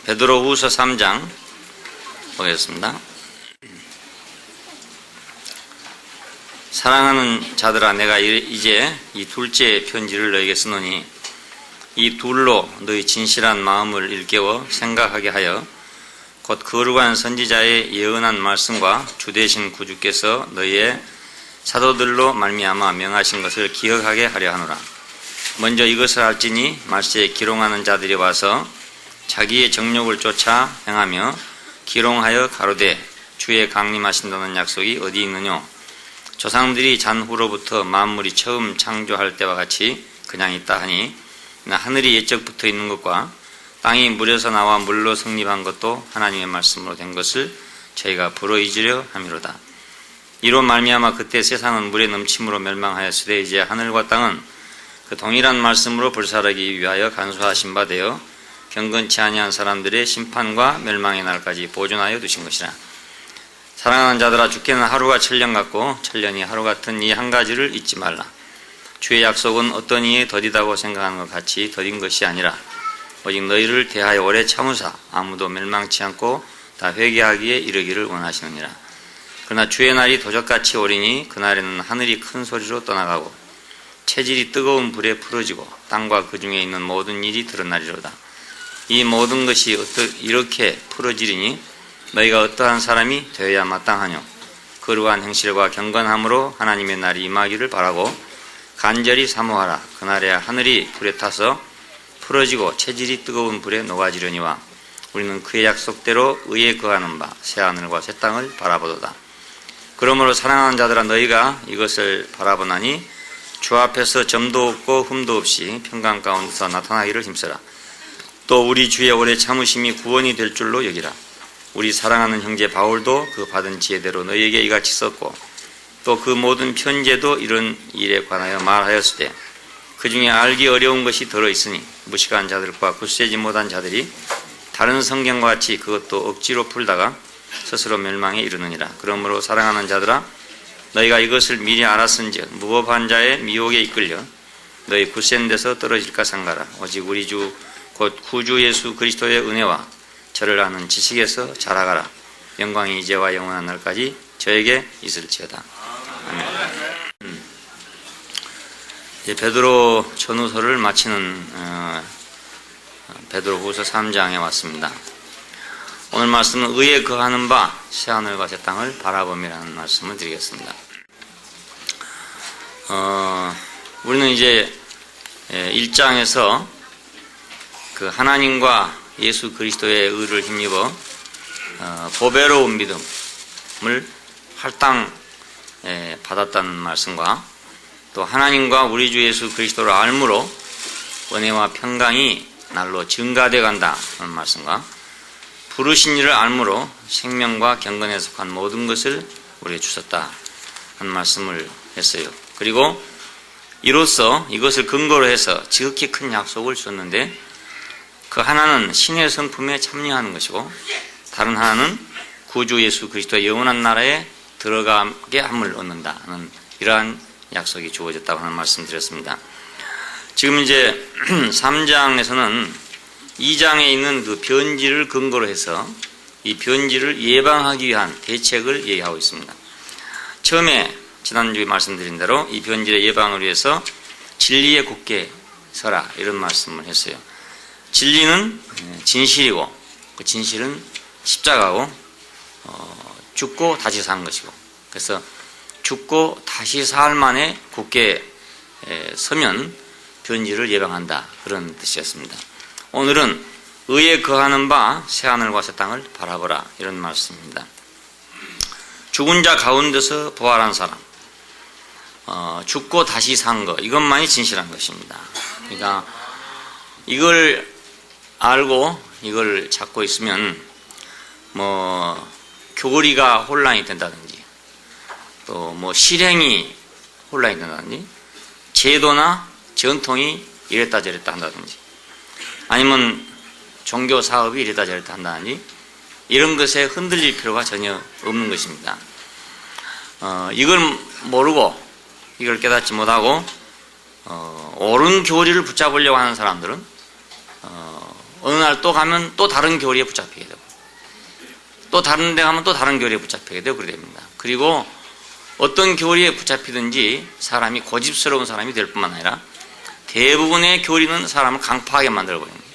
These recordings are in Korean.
베드로후서 3장 보겠습니다. 사랑하는 자들아, 내가 이제 이 둘째 편지를 너에게 쓰노니 이 둘로 너희 진실한 마음을 일깨워 생각하게 하여 곧 거룩한 선지자의 예언한 말씀과 주되신 구주께서 너희의 사도들로 말미암아 명하신 것을 기억하게 하려 하노라. 먼저 이것을 알지니 말세에 기롱하는 자들이 와서 자기의 정욕을 쫓아 행하며 기롱하여 가로되 주의 강림하신다는 약속이 어디 있느뇨? 조상들이 잔 후로부터 만물이 처음 창조할 때와 같이 그냥 있다 하니 하늘이 옛적부터 있는 것과 땅이 물에서 나와 물로 성립한 것도 하나님의 말씀으로 된 것을 저희가 불어 잊으려 함이로다. 이로 말미암아 그때 세상은 물의 넘침으로 멸망하였으되 이제 하늘과 땅은 그 동일한 말씀으로 불사르기 위하여 간수하신 바 되어 경건치 아니한 사람들의 심판과 멸망의 날까지 보존하여 두신 것이라. 사랑하는 자들아, 주께는 하루가 천년 같고 천년이 하루 같은 이 한 가지를 잊지 말라. 주의 약속은 어떤 이에 더디다고 생각하는 것 같이 더딘 것이 아니라 오직 너희를 대하여 오래 참으사 아무도 멸망치 않고 다 회개하기에 이르기를 원하시느니라. 그러나 주의 날이 도적같이 오리니 그날에는 하늘이 큰 소리로 떠나가고 체질이 뜨거운 불에 풀어지고 땅과 그 중에 있는 모든 일이 드러나리로다. 이 모든 것이 이렇게 풀어지리니 너희가 어떠한 사람이 되어야 마땅하뇨? 거룩한 행실과 경건함으로 하나님의 날이 임하기를 바라고 간절히 사모하라. 그날에 하늘이 불에 타서 풀어지고 체질이 뜨거운 불에 녹아지려니와 우리는 그의 약속대로 의에 거하는 바 새하늘과 새 땅을 바라보도다. 그러므로 사랑하는 자들아, 너희가 이것을 바라보나니 주 앞에서 점도 없고 흠도 없이 평강 가운데서 나타나기를 힘써라. 또 우리 주의 오래 참으심이 구원이 될 줄로 여기라. 우리 사랑하는 형제 바울도 그 받은 지혜대로 너희에게 이같이 썼고 또 그 모든 편지에도 이런 일에 관하여 말하였을 때 그 중에 알기 어려운 것이 들어있으니 무식한 자들과 굳세지 못한 자들이 다른 성경과 같이 그것도 억지로 풀다가 스스로 멸망에 이르느니라. 그러므로 사랑하는 자들아, 너희가 이것을 미리 알았은즉 무법한 자의 미혹에 이끌려 너희 굳센 데서 떨어질까 삼가라. 오직 우리 주 곧 구주 예수 그리스도의 은혜와 저를 아는 지식에서 자라가라. 영광이 이제와 영원한 날까지 저에게 있을지어다. 아멘. 이제 베드로 전후서를 마치는 베드로후서 3장에 왔습니다. 오늘 말씀은 의에 거하는 바 새하늘과 새 땅을 바라봄이라는 말씀을 드리겠습니다. 우리는 이제 1장에서 그 하나님과 예수 그리스도의 의를 힘입어 보배로운 믿음을 할당 받았다는 말씀과 또 하나님과 우리 주 예수 그리스도를 알므로 은혜와 평강이 날로 증가되어 간다는 말씀과 부르신 이를 알므로 생명과 경건에 속한 모든 것을 우리에게 주셨다 하는 말씀을 했어요. 그리고 이로써 이것을 근거로 해서 지극히 큰 약속을 주셨는데 그 하나는 신의 성품에 참여하는 것이고 다른 하나는 구주 예수 그리스도의 영원한 나라에 들어가게 함을 얻는다는 이러한 약속이 주어졌다고 하는 말씀 드렸습니다. 지금 이제 3장에서는 2장에 있는 그 변질을 근거로 해서 이 변질을 예방하기 위한 대책을 얘기하고 있습니다. 처음에 지난주에 말씀드린 대로 이 변질의 예방을 위해서 진리에 굳게 서라 이런 말씀을 했어요. 진리는 진실이고 그 진실은 십자가고 죽고 다시 사는 것이고 그래서 죽고 다시 사흘 만에 굳게 서면 변질을 예방한다 그런 뜻이었습니다. 오늘은 의에 거하는 바 새하늘과 새 땅을 바라보라 이런 말씀입니다. 죽은 자 가운데서 부활한 사람 죽고 다시 산 것 이것만이 진실한 것입니다. 그러니까 이걸 알고 이걸 찾고 있으면 교리가 혼란이 된다든지 또 실행이 혼란이 된다든지 제도나 전통이 이랬다 저랬다 한다든지 아니면 종교 사업이 이랬다 저랬다 한다든지 이런 것에 흔들릴 필요가 전혀 없는 것입니다. 이걸 모르고 이걸 깨닫지 못하고 옳은 교리를 붙잡으려고 하는 사람들은 어느 날 또 가면 또 다른 교리에 붙잡히게 되고, 또 다른 데 가면 또 다른 교리에 붙잡히게 되고 그래 됩니다. 그리고 어떤 교리에 붙잡히든지 사람이 고집스러운 사람이 될 뿐만 아니라 대부분의 교리는 사람을 강팍하게 만들어버립니다.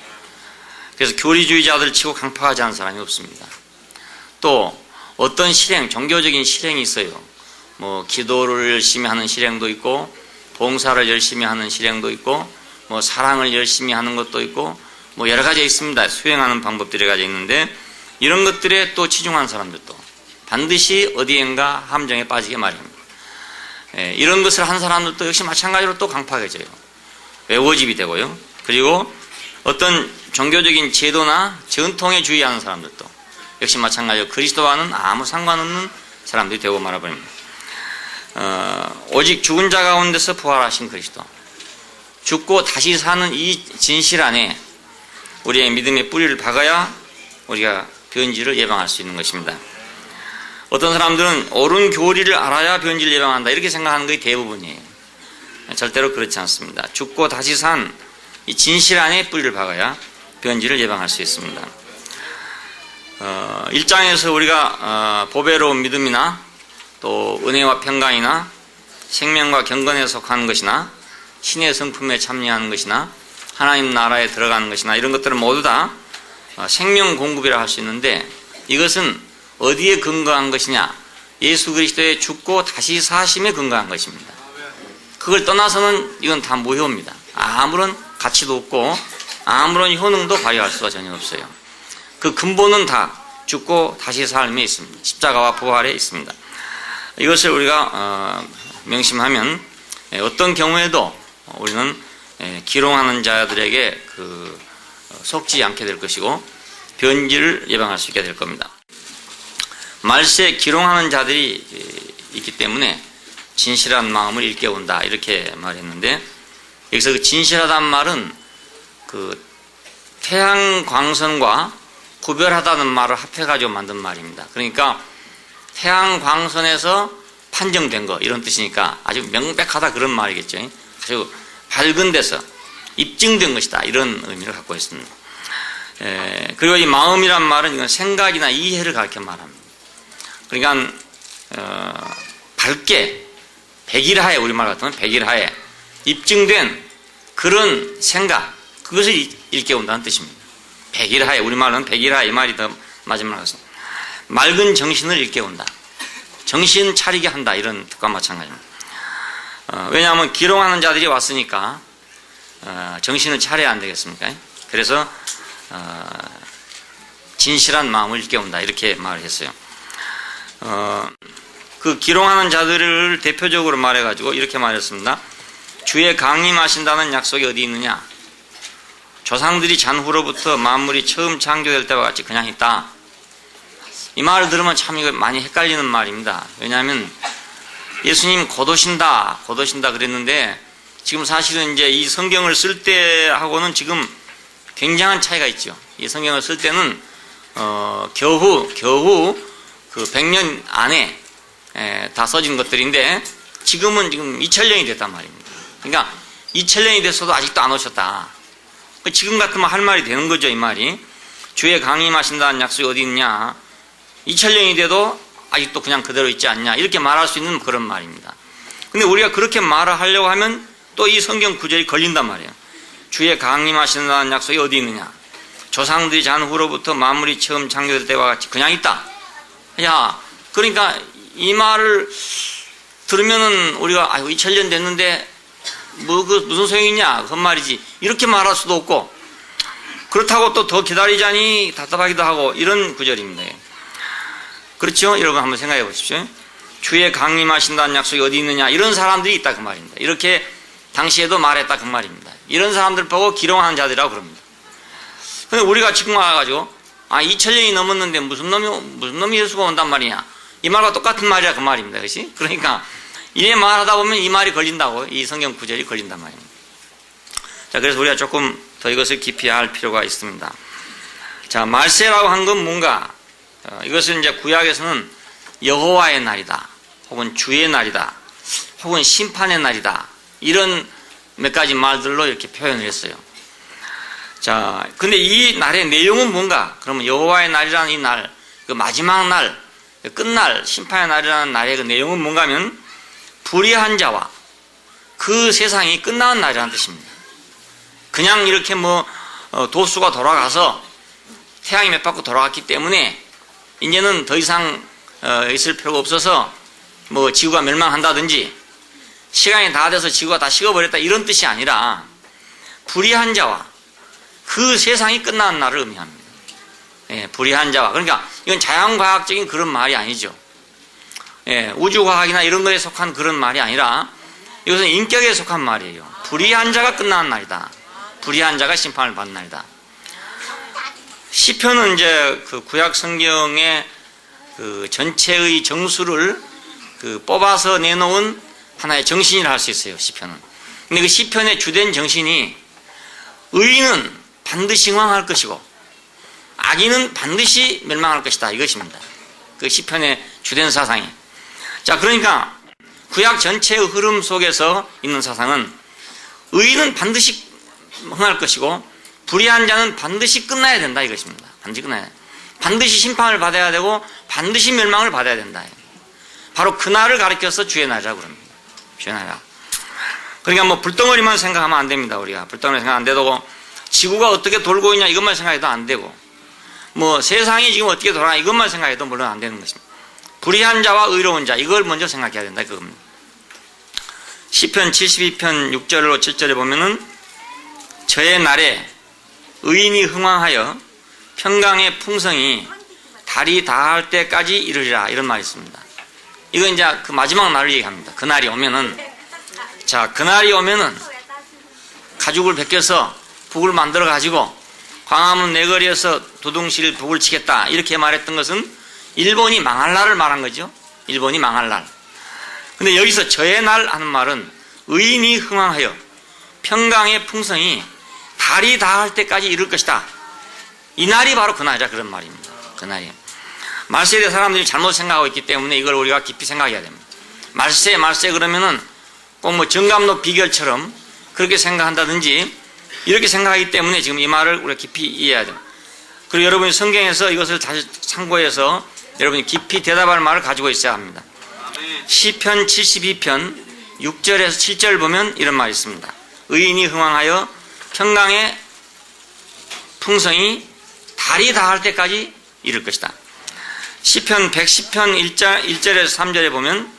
그래서 교리주의자들 치고 강팍하지 않은 사람이 없습니다. 또 어떤 실행, 종교적인 실행이 있어요. 뭐 기도를 열심히 하는 실행도 있고, 봉사를 열심히 하는 실행도 있고, 뭐 사랑을 열심히 하는 것도 있고, 뭐 여러 가지 있습니다. 수행하는 방법들이 여러 가지 있는데, 이런 것들에 또 치중한 사람들도 반드시 어디엔가 함정에 빠지게 마련입니다. 이런 것을 한 사람들도 역시 마찬가지로 또 강팍해져요. 외고집이 되고요. 그리고 어떤 종교적인 제도나 전통에 주의하는 사람들도 역시 마찬가지로 그리스도와는 아무 상관없는 사람들이 되고 말아버립니다. 오직 죽은 자 가운데서 부활하신 그리스도, 죽고 다시 사는 이 진실 안에 우리의 믿음의 뿌리를 박아야 우리가 변질을 예방할 수 있는 것입니다. 어떤 사람들은 옳은 교리를 알아야 변질을 예방한다 이렇게 생각하는 것이 대부분이에요. 절대로 그렇지 않습니다. 죽고 다시 산 이 진실 안에 뿌리를 박아야 변질을 예방할 수 있습니다. 1장에서 우리가 보배로운 믿음이나 또 은혜와 평강이나 생명과 경건에 속하는 것이나 신의 성품에 참여하는 것이나 하나님 나라에 들어가는 것이나 이런 것들은 모두 다 생명 공급이라 할 수 있는데, 이것은 어디에 근거한 것이냐? 예수 그리스도의 죽고 다시 사심에 근거한 것입니다. 그걸 떠나서는 이건 다 무효입니다. 아무런 가치도 없고 아무런 효능도 발휘할 수가 전혀 없어요. 그 근본은 다 죽고 다시 삶에 있습니다. 십자가와 부활에 있습니다. 이것을 우리가 명심하면 어떤 경우에도 우리는 기롱하는 자들에게 속지 않게 될 것이고 변질을 예방할 수 있게 될 겁니다. 말세에 기롱하는 자들이 있기 때문에 진실한 마음을 일깨운다 이렇게 말했는데, 여기서 그 진실하다는 말은 그 태양 광선과 구별하다는 말을 합해가지고 만든 말입니다. 그러니까 태양 광선에서 판정된 거 이런 뜻이니까 아주 명백하다 그런 말이겠죠. 아주 밝은 데서 입증된 것이다 이런 의미를 갖고 있습니다. 그리고 이 마음이란 말은 이건 생각이나 이해를 가르쳐 말합니다. 그러니까 밝게 백일하에, 우리말 같으면 백일하에 입증된 그런 생각, 그것을 일깨운다는 뜻입니다. 백일하에, 우리말은 백일하에 이 말이 더 맞은 말 같습니다. 맑은 정신을 일깨운다, 정신 차리게 한다 이런 뜻과 마찬가지입니다. 왜냐하면 기롱하는 자들이 왔으니까 정신을 차려야 안 되겠습니까? 그래서 진실한 마음을 일깨운다 이렇게 말을 했어요. 그 기롱하는 자들을 대표적으로 말해가지고 이렇게 말했습니다. 주의 강림하신다는 약속이 어디 있느냐? 조상들이 잔후로부터 만물이 처음 창조될 때와 같이 그냥 있다. 이 말을 들으면 참 이거 많이 헷갈리는 말입니다. 왜냐하면 예수님 곧 오신다 그랬는데, 지금 사실은 이제 이 성경을 쓸 때하고는 지금 굉장한 차이가 있죠. 이 성경을 쓸 때는 겨우 그 100년 안에 다 써진 것들인데, 지금 2000년이 됐단 말입니다. 그러니까 2000년이 됐어도 아직도 안 오셨다. 지금 같으면 할 말이 되는 거죠, 이 말이. 주의 강림하신다는 약속이 어디 있냐? 2000년이 돼도 아직도 그냥 그대로 있지 않냐? 이렇게 말할 수 있는 그런 말입니다. 근데 우리가 그렇게 말을 하려고 하면 또 이 성경 구절이 걸린단 말이에요. 주의 강림하신다는 약속이 어디 있느냐? 조상들이 잔 후로부터 만물이 처음 창조될 때와 같이 그냥 있다. 야, 그러니까 이 말을 들으면은 우리가 2000년 됐는데 무슨 소용이 있냐? 그 말이지. 이렇게 말할 수도 없고, 그렇다고 또 더 기다리자니 답답하기도 하고, 이런 구절입니다. 그렇죠? 여러분 한번 생각해 보십시오. 주의 강림하신다는 약속이 어디 있느냐? 이런 사람들이 있다 그 말입니다. 이렇게 당시에도 말했다 그 말입니다. 이런 사람들 보고 기롱하는 자들이라고 그럽니다. 근데 우리가 지금 와가지고 2000년이 넘었는데 무슨 놈이 예수가 온단 말이냐? 이 말과 똑같은 말이야 그 말입니다. 그렇지? 그러니까 이래 말하다 보면 이 말이 걸린다고, 이 성경 구절이 걸린단 말입니다. 자, 그래서 우리가 조금 더 이것을 깊이 알 필요가 있습니다. 자, 말세라고 한 건 뭔가? 이것은 이제 구약에서는 여호와의 날이다, 혹은 주의 날이다, 혹은 심판의 날이다, 이런 몇 가지 말들로 이렇게 표현을 했어요. 자, 근데 이 날의 내용은 뭔가? 그러면 여호와의 날이라는 이 날, 그 마지막 날, 그 끝날, 심판의 날이라는 날의 그 내용은 뭔가 하면 불의한 자와 그 세상이 끝나는 날이라는 뜻입니다. 그냥 이렇게 도수가 돌아가서 태양이 몇 바퀴 돌아갔기 때문에 이제는 더 이상 있을 필요가 없어서 지구가 멸망한다든지 시간이 다 돼서 지구가 다 식어버렸다 이런 뜻이 아니라 불의한 자와 그 세상이 끝나는 날을 의미합니다. 예, 불의한 자와. 그러니까 이건 자연과학적인 그런 말이 아니죠. 예, 우주과학이나 이런 거에 속한 그런 말이 아니라 이것은 인격에 속한 말이에요. 불의한 자가 끝나는 날이다. 불의한 자가 심판을 받는 날이다. 시편은 이제 그 구약 성경의 그 전체의 정수를 뽑아서 내놓은 하나의 정신이라 할 수 있어요. 시편은. 근데 그 시편의 주된 정신이 의인은 반드시 흥왕할 것이고 악인은 반드시 멸망할 것이다 이것입니다. 그 시편의 주된 사상이. 자, 그러니까 구약 전체의 흐름 속에서 있는 사상은 의인은 반드시 흥할 것이고 불의한 자는 반드시 끝나야 된다 이것입니다. 반드시 끝나야 된다. 반드시 심판을 받아야 되고 반드시 멸망을 받아야 된다. 바로 그날을 가리켜서 주의 날이라고 그럽니다. 주의 날이라. 그러니까 불덩어리만 생각하면 안 됩니다. 우리가 불덩어리 생각 안 되고 지구가 어떻게 돌고 있냐 이것만 생각해도 안 되고 세상이 지금 어떻게 돌아가 이것만 생각해도 물론 안 되는 것입니다. 불의한 자와 의로운 자 이걸 먼저 생각해야 된다 그겁니다. 시편 72편 6절로 7절에 보면은 저의 날에 의인이 흥왕하여 평강의 풍성이 달이 다할 때까지 이르리라 이런 말이 있습니다. 이건 이제 그 마지막 날을 얘기합니다. 그날이 오면은 그날이 오면은 가죽을 벗겨서 북을 만들어 가지고 광화문 내거리에서 두둥실 북을 치겠다 이렇게 말했던 것은 일본이 망할 날을 말한 거죠. 일본이 망할 날. 근데 여기서 저의 날 하는 말은 의인이 흥왕하여 평강의 풍성이 달이 다할 때까지 이룰 것이다. 이 날이 바로 그날이라 그런 말입니다. 그날이. 말세에 대해 사람들이 잘못 생각하고 있기 때문에 이걸 우리가 깊이 생각해야 됩니다. 말세 그러면은 꼭 정감로 비결처럼 그렇게 생각한다든지 이렇게 생각하기 때문에 지금 이 말을 우리가 깊이 이해해야 됩니다. 그리고 여러분이 성경에서 이것을 다시 참고해서 여러분이 깊이 대답할 말을 가지고 있어야 합니다. 시편 72편 6절에서 7절 보면 이런 말이 있습니다. 의인이 흥왕하여 평강의 풍성이 달이 다할 때까지 이룰 것이다. 시편 110편 1절에서 3절에 보면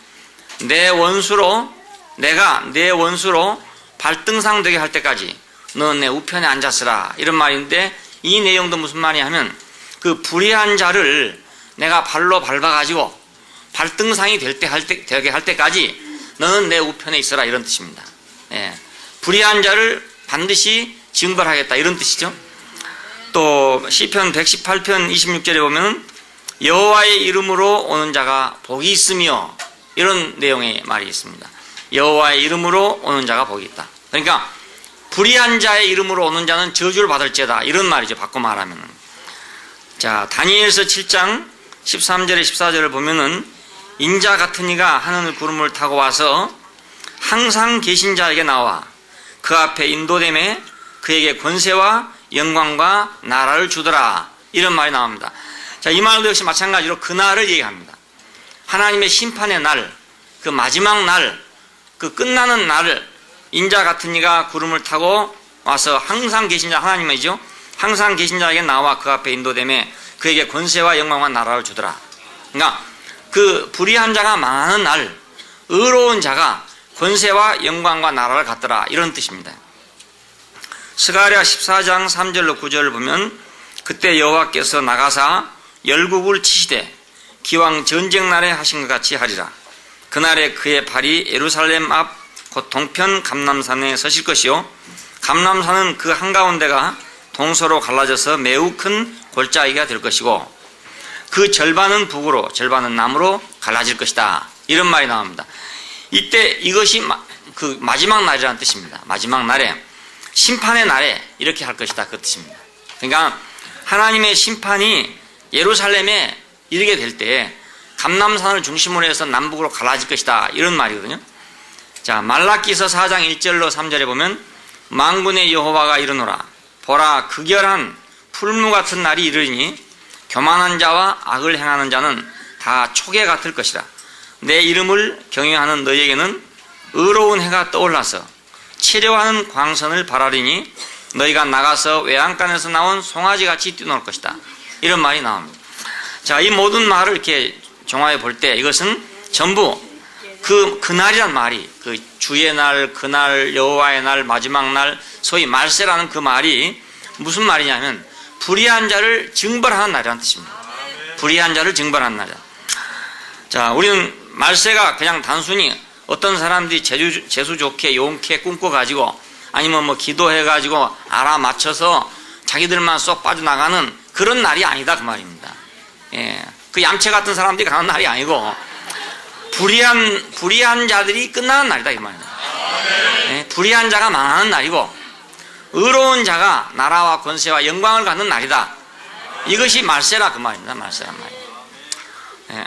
내가 내 원수로 발등상 되게 할 때까지 너는 내 우편에 앉았으라 이런 말인데 이 내용도 무슨 말이냐 하면 그 불의한 자를 내가 발로 밟아가지고 발등상이 되게 할 때까지 너는 내 우편에 있어라 이런 뜻입니다. 예. 불의한 자를 반드시 징벌하겠다 이런 뜻이죠. 또 시편 118편 26절에 보면 여호와의 이름으로 오는 자가 복이 있으며 이런 내용의 말이 있습니다. 여호와의 이름으로 오는 자가 복이 있다. 그러니까 불의한 자의 이름으로 오는 자는 저주를 받을지어다 이런 말이죠. 바꿔 말하면. 자, 다니엘서 7장 13절에 14절을 보면은 인자 같은 이가 하늘 구름을 타고 와서 항상 계신 자에게 나와 그 앞에 인도됨에 그에게 권세와 영광과 나라를 주더라 이런 말이 나옵니다. 자, 이 말도 역시 마찬가지로 그날을 얘기합니다. 하나님의 심판의 날, 그 마지막 날, 그 끝나는 날을 인자 같은 이가 구름을 타고 와서 항상 계신 자 하나님이죠. 항상 계신 자에게 나와 그 앞에 인도됨에 그에게 권세와 영광과 나라를 주더라. 그러니까 그 불의한 자가 망하는 날 의로운 자가 권세와 영광과 나라를 갖더라 이런 뜻입니다. 스가랴 14장 3절로 9절을 보면 그때 여호와께서 나가사 열국을 치시되 기왕 전쟁날에 하신 것 같이 하리라. 그날에 그의 발이 예루살렘 앞 곧 동편 감람산에 서실 것이요 감람산은 그 한가운데가 동서로 갈라져서 매우 큰 골짜기가 될 것이고 그 절반은 북으로 절반은 남으로 갈라질 것이다 이런 말이 나옵니다. 이때 이것이 그 마지막 날이라는 뜻입니다. 마지막 날에 심판의 날에 이렇게 할 것이다 그 뜻입니다. 그러니까 하나님의 심판이 예루살렘에 이르게 될 때 감람산을 중심으로 해서 남북으로 갈라질 것이다 이런 말이거든요. 자, 말라기서 4장 1절로 3절에 보면 만군의 여호와가 이르노라 보라 극열한 풀무 같은 날이 이르리니 교만한 자와 악을 행하는 자는 다 초계 같을 것이라. 내 이름을 경외하는 너희에게는 의로운 해가 떠올라서 치료하는 광선을 발하리니 너희가 나가서 외양간에서 나온 송아지같이 뛰놀 것이다. 이런 말이 나옵니다. 자, 이 모든 말을 이렇게 종합해 볼 때 이것은 전부 그날이란 말이, 그 주의 날, 그날, 여호와의 날, 마지막 날, 소위 말세라는 그 말이 무슨 말이냐면 불의한 자를 징벌하는 날이라는 뜻입니다. 불의한 자를 징벌하는 날이다. 자, 우리는 말세가 그냥 단순히 어떤 사람들이 재수 좋게 용케 꿈꿔가지고 아니면 뭐 기도해가지고 알아맞혀서 자기들만 쏙 빠져나가는 그런 날이 아니다 그 말입니다. 예, 그 얌체 같은 사람들이 가는 날이 아니고 불의한 자들이 끝나는 날이다 이 말입니다. 예, 불의한 자가 망하는 날이고 의로운 자가 나라와 권세와 영광을 갖는 날이다. 이것이 말세라 그 말입니다. 말세란 말이에요. 예,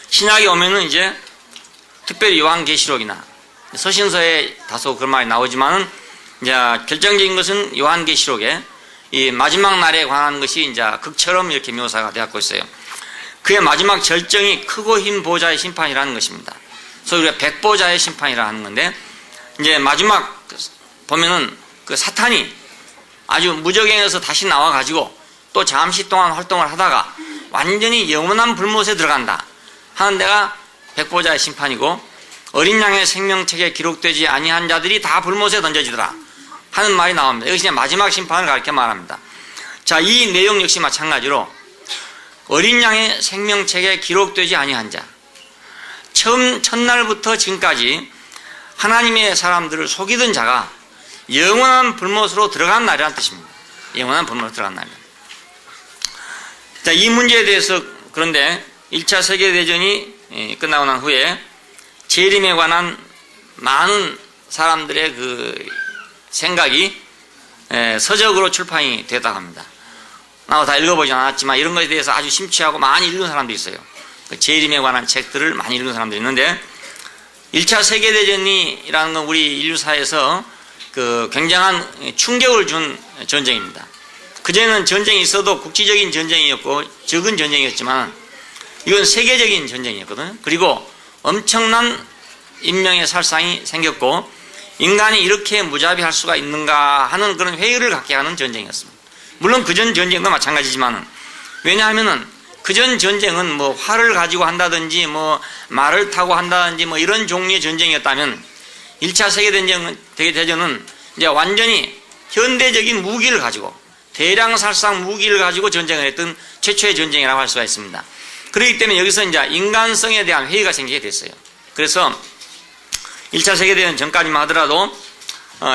신약에 오면은 이제 특별히 요한계시록이나 서신서에 다소 그런 말이 나오지만은 이제 결정적인 것은 요한계시록에 이 마지막 날에 관한 것이 이제 극처럼 이렇게 묘사가 되었고 있어요. 그의 마지막 절정이 크고 흰 보좌의 심판이라는 것입니다. 소위 우리가 백보좌의 심판이라 하는 건데, 이제 마지막 보면은 그 사탄이 아주 무적행에서 다시 나와가지고 또 잠시 동안 활동을 하다가 완전히 영원한 불못에 들어간다 하는 데가 백보좌의 심판이고, 어린 양의 생명책에 기록되지 아니한 자들이 다 불못에 던져지더라 하는 말이 나옵니다. 이것이 마지막 심판을 가르쳐 말합니다. 자, 이 내용 역시 마찬가지로 어린 양의 생명책에 기록되지 아니한 자, 첫날부터 지금까지 하나님의 사람들을 속이던 자가 영원한 불못으로 들어간 날이라는 뜻입니다. 영원한 불못으로 들어간 날입니다. 자, 이 문제에 대해서 그런데 1차 세계대전이 끝나고 난 후에 재림에 관한 많은 사람들의 그 생각이 서적으로 출판이 됐다고 합니다. 나도 다 읽어보지 않았지만 이런 것에 대해서 아주 심취하고 많이 읽은 사람도 있어요. 그 재림에 관한 책들을 많이 읽은 사람도 있는데, 1차 세계대전이라는 건 우리 인류사에서 그 굉장한 충격을 준 전쟁입니다. 그전에는 전쟁이 있어도 국지적인 전쟁이었고 적은 전쟁이었지만 이건 세계적인 전쟁이었거든요. 그리고 엄청난 인명의 살상이 생겼고 인간이 이렇게 무자비할 수가 있는가 하는 그런 회의를 갖게 하는 전쟁이었습니다. 물론 그전 전쟁도 마찬가지지만, 왜냐하면은 그전 전쟁은 뭐 활을 가지고 한다든지 뭐 말을 타고 한다든지 뭐 이런 종류의 전쟁이었다면 1차 세계대전은 이제 완전히 현대적인 무기를 가지고 대량 살상 무기를 가지고 전쟁을 했던 최초의 전쟁이라고 할 수가 있습니다. 그렇기 때문에 여기서 이제 인간성에 대한 회의가 생기게 됐어요. 그래서 1차 세계대전 전까지만 하더라도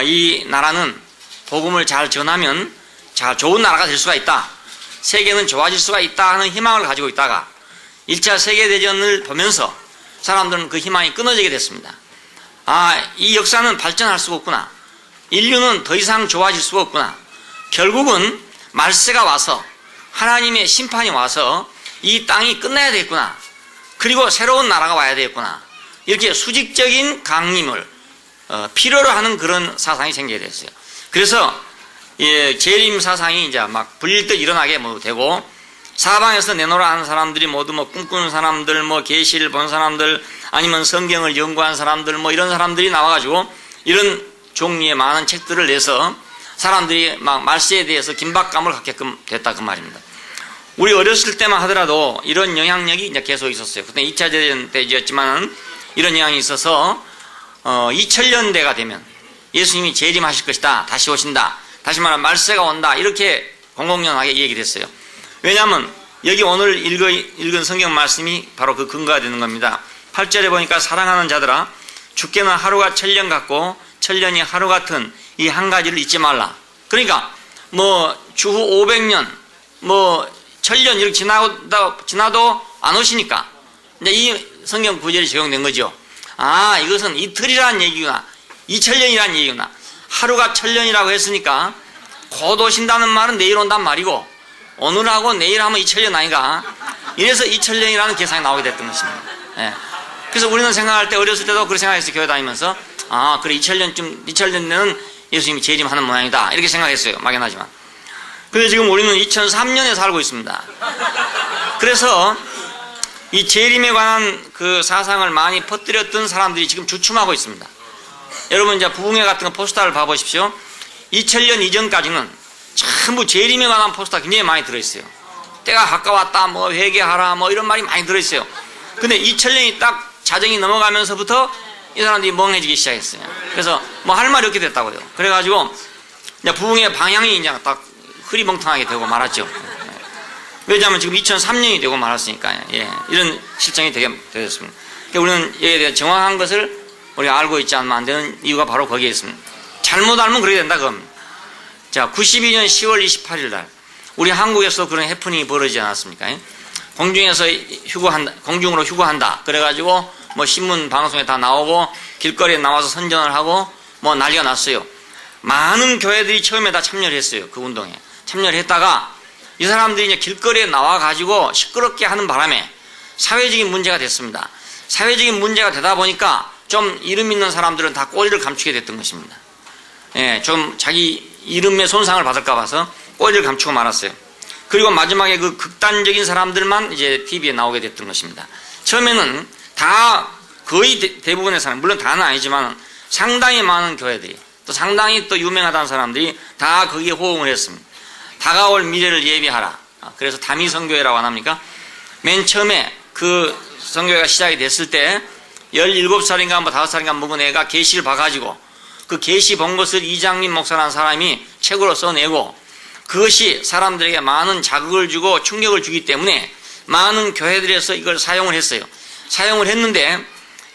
이 나라는 복음을 잘 전하면 잘 좋은 나라가 될 수가 있다, 세계는 좋아질 수가 있다 하는 희망을 가지고 있다가 1차 세계대전을 보면서 사람들은 그 희망이 끊어지게 됐습니다. 이 역사는 발전할 수가 없구나, 인류는 더 이상 좋아질 수가 없구나, 결국은 말세가 와서 하나님의 심판이 와서 이 땅이 끝나야 되겠구나, 그리고 새로운 나라가 와야 되겠구나, 이렇게 수직적인 강림을 필요로 하는 그런 사상이 생기게 됐어요. 그래서 재림 사상이 이제 막 불릴듯 일어나게 되고, 사방에서 내놓으라 하는 사람들이 모두 뭐 꿈꾸는 사람들, 뭐 계시를 본 사람들, 아니면 성경을 연구한 사람들, 뭐 이런 사람들이 나와가지고 이런 종류의 많은 책들을 내서 사람들이 막 말세에 대해서 긴박감을 갖게끔 됐다 그 말입니다. 우리 어렸을 때만 하더라도 이런 영향력이 이제 계속 있었어요. 그때 2차 대전 때였지만은 이런 영향이 있어서 2000년대가 되면 예수님이 재림하실 것이다, 다시 오신다, 다시 말하면 말세가 온다, 이렇게 공공연하게 얘기를 했어요. 왜냐하면 여기 오늘 읽은 성경 말씀이 바로 그 근거가 되는 겁니다. 8절에 보니까 사랑하는 자들아, 주께는 하루가 천년 같고 천년이 하루 같은 이 한 가지를 잊지 말라. 그러니까 뭐 주후 500년 뭐 천년 이렇게 지나도 안 오시니까 이제 이 성경 구절이 적용된 거죠. 이것은 이틀이라는 얘기구나, 2000년이라는 얘기구나, 하루가 천년이라고 했으니까 곧 오신다는 말은 내일 온단 말이고 오늘하고 내일 하면 2000년 아닌가, 이래서 2000년이라는 계산이 나오게 됐던 것입니다. 예. 그래서 우리는 생각할 때 어렸을 때도 그렇게 생각했어요. 교회 다니면서 그래 2000년쯤 2000년에는 예수님이 재림하는 모양이다 이렇게 생각했어요. 막연하지만. 근데 지금 우리는 2003년에 살고 있습니다. 그래서 이 재림에 관한 그 사상을 많이 퍼뜨렸던 사람들이 지금 주춤하고 있습니다. 여러분 이제 부흥회 같은 거 포스터를 봐보십시오. 2000년 이전까지는 전부 재림에 관한 포스터 굉장히 많이 들어있어요. 때가 가까웠다, 뭐 회개하라, 뭐 이런 말이 많이 들어있어요. 근데 2000년이 딱 자정이 넘어가면서부터 이 사람들이 멍해지기 시작했어요. 그래서 뭐 할 말이 없게 됐다고요. 그래가지고 이제 부흥의 방향이 이제 딱 흐리멍텅하게 되고 말았죠. 왜냐하면 지금 2003년이 되고 말았으니까, 예, 이런 실정이 되게 되었습니다. 그러니까 우리는 이에 대해 정확한 것을 우리가 알고 있지 않으면 안 되는 이유가 바로 거기에 있습니다. 잘못 알면 그렇게 된다, 그럼. 자, 92년 10월 28일 날, 우리 한국에서 그런 해프닝이 벌어지지 않았습니까? 공중으로 휴거한다. 그래가지고, 뭐 신문, 방송에 다 나오고, 길거리에 나와서 선전을 하고, 뭐 난리가 났어요. 많은 교회들이 처음에 다 참여를 했어요. 그 운동에. 참여를 했다가, 이 사람들이 이제 길거리에 나와가지고 시끄럽게 하는 바람에 사회적인 문제가 됐습니다. 사회적인 문제가 되다 보니까 좀 이름 있는 사람들은 다 꼬리를 감추게 됐던 것입니다. 예, 좀 자기 이름에 손상을 받을까 봐서 꼬리를 감추고 말았어요. 그리고 마지막에 그 극단적인 사람들만 이제 TV에 나오게 됐던 것입니다. 처음에는 다 거의 대부분의 사람, 물론 다는 아니지만 상당히 많은 교회들이 또 상당히 또 유명하다는 사람들이 다 거기에 호응을 했습니다. 다가올 미래를 예비하라. 그래서 다미 선교회라고 안 합니까? 맨 처음에 그 선교회가 시작이 됐을 때 17살인가 뭐 5살인가 먹은 애가 계시를 봐가지고 그 계시 본 것을 이장림 목사라는 사람이 책으로 써내고 그것이 사람들에게 많은 자극을 주고 충격을 주기 때문에 많은 교회들에서 이걸 사용을 했어요. 사용을 했는데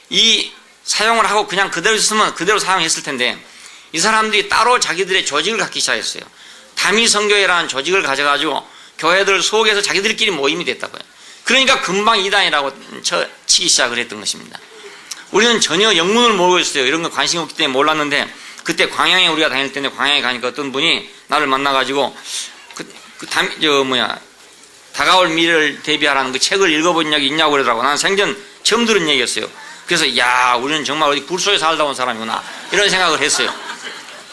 이 사용을 하고 그냥 그대로 있으면 그대로 사용했을 텐데 이 사람들이 따로 자기들의 조직을 갖기 시작했어요. 다미 선교회라는 조직을 가져가지고 교회들 속에서 자기들끼리 모임이 됐다고요. 그러니까 금방 이단이라고 치기 시작을 했던 것입니다. 우리는 전혀 영문을 모르고 있어요. 이런 거 관심이 없기 때문에 몰랐는데 그때 광양에 우리가 다닐 때인데 광양에 가니까 어떤 분이 나를 만나가지고 다가올 미래를 대비하라는 그 책을 읽어본 적이 있냐고 그러더라고. 나는 생전 처음 들은 얘기였어요. 그래서 야, 우리는 정말 어디 굴 속에 살다 온 사람이구나 이런 생각을 했어요.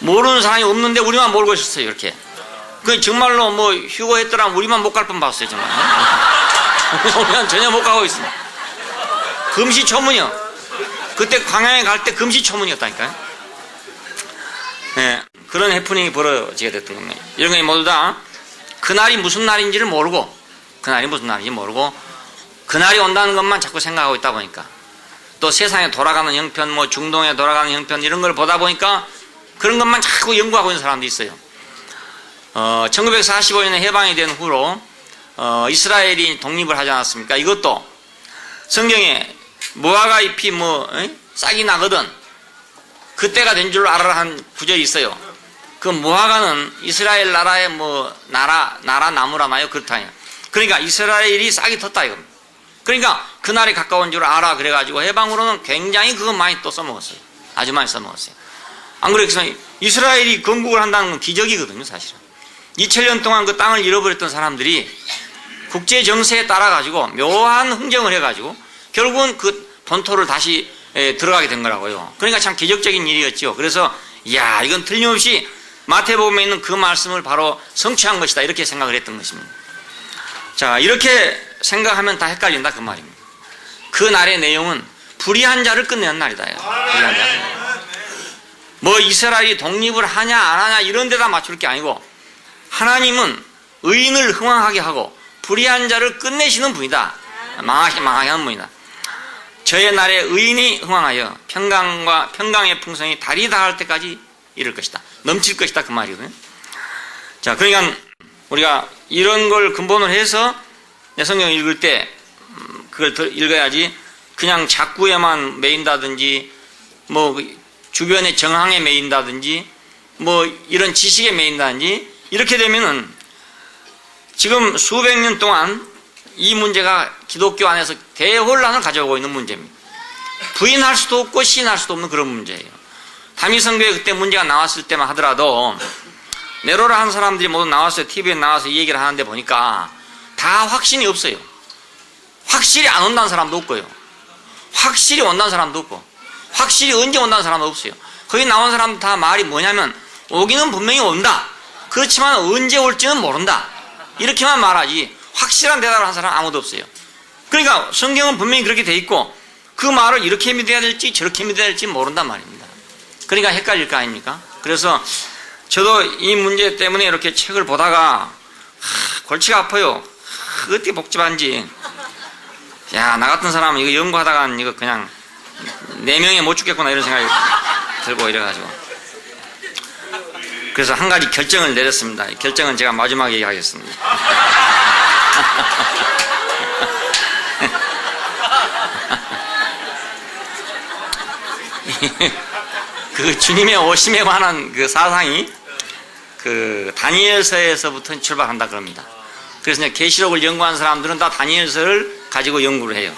모르는 사람이 없는데 우리만 모르고 있었어요. 이렇게. 그 정말로 뭐 휴거했더라면 우리만 못 갈 뻔 봤어요. 정말. 우리는 전혀 못 가고 있습니다. 금시초문이요. 그때 광양에 갈 때 금시초문이었다니까요. 네, 그런 해프닝이 벌어지게 됐던 겁니다. 이런 게 모두 다 그날이 무슨 날인지를 모르고 그날이 온다는 것만 자꾸 생각하고 있다 보니까 또 세상에 돌아가는 형편, 뭐 중동에 돌아가는 형편 이런 걸 보다 보니까 그런 것만 자꾸 연구하고 있는 사람도 있어요. 1945년에 해방이 된 후로 이스라엘이 독립을 하지 않았습니까? 이것도 성경에 무화과 잎이 싹이 나거든 그때가 된 줄 알아라 한 구절이 있어요. 그 무화과는 이스라엘 나라의 나라 나무라나요? 그렇다요. 그러니까 이스라엘이 싹이 텄다 이겁니다. 그러니까 그날이 가까운 줄 알아. 그래가지고 해방으로는 굉장히 그거 많이 또 써먹었어요. 아주 많이 써먹었어요. 안 그래서 이스라엘이 건국을 한다는 건 기적이거든요, 사실은. 2000년 동안 그 땅을 잃어버렸던 사람들이 국제 정세에 따라가지고 묘한 흥정을 해가지고 결국은 그 본토를 다시 들어가게 된 거라고요. 그러니까 참 기적적인 일이었죠. 그래서 이야, 이건 틀림없이 마태복음에 있는 그 말씀을 바로 성취한 것이다 이렇게 생각을 했던 것입니다. 자, 이렇게 생각하면 다 헷갈린다 그 말입니다. 그 날의 내용은 불의한 자를 끝내는 날이다. 불의한 자. 뭐 이스라엘이 독립을 하냐 안 하냐 이런 데다 맞출 게 아니고 하나님은 의인을 흥왕하게 하고 불의한 자를 끝내시는 분이다. 망하게 하는 분이다. 저의 날에 의인이 흥왕하여 평강의 풍성이 달이 닿을 때까지 이를 것이다. 넘칠 것이다 그 말이거든요. 자, 그러니까 우리가 이런 걸 근본으로 해서 성경을 읽을 때 그걸 읽어야지 그냥 작구에만 매인다든지 뭐 주변의 정황에 매인다든지 뭐 이런 지식에 매인다든지 이렇게 되면은 지금 수백 년 동안 이 문제가 기독교 안에서 대혼란을 가져오고 있는 문제입니다. 부인할 수도 없고 시인할 수도 없는 그런 문제예요. 다미선교회 그때 문제가 나왔을 때만 하더라도 네로라 한 사람들이 모두 나왔어요. TV에 나와서 이 얘기를 하는데 보니까 다 확신이 없어요. 확실히 안 온다는 사람도 없고요. 확실히 온다는 사람도 없고 확실히 언제 온다는 사람도 없어요. 거기 나온 사람들 다 말이 뭐냐면 오기는 분명히 온다. 그렇지만 언제 올지는 모른다. 이렇게만 말하지 확실한 대답을 한 사람은 아무도 없어요. 그러니까 성경은 분명히 그렇게 돼 있고 그 말을 이렇게 믿어야 될지 저렇게 믿어야 될지 모른단 말입니다. 그러니까 헷갈릴 거 아닙니까? 그래서 저도 이 문제 때문에 이렇게 책을 보다가 골치가 아파요. 어떻게 복잡한지. 야, 나 같은 사람은 이거 연구하다가 이거 그냥 4명에 못 죽겠구나 이런 생각이 들고 이래가지고. 그래서 한 가지 결정을 내렸습니다. 결정은 제가 마지막에 얘기하겠습니다. 그 주님의 오심에 관한 그 사상이 그 다니엘서에서부터 출발한다 그럽니다. 그래서 이제 계시록을 연구한 사람들은 다 다니엘서를 가지고 연구를 해요.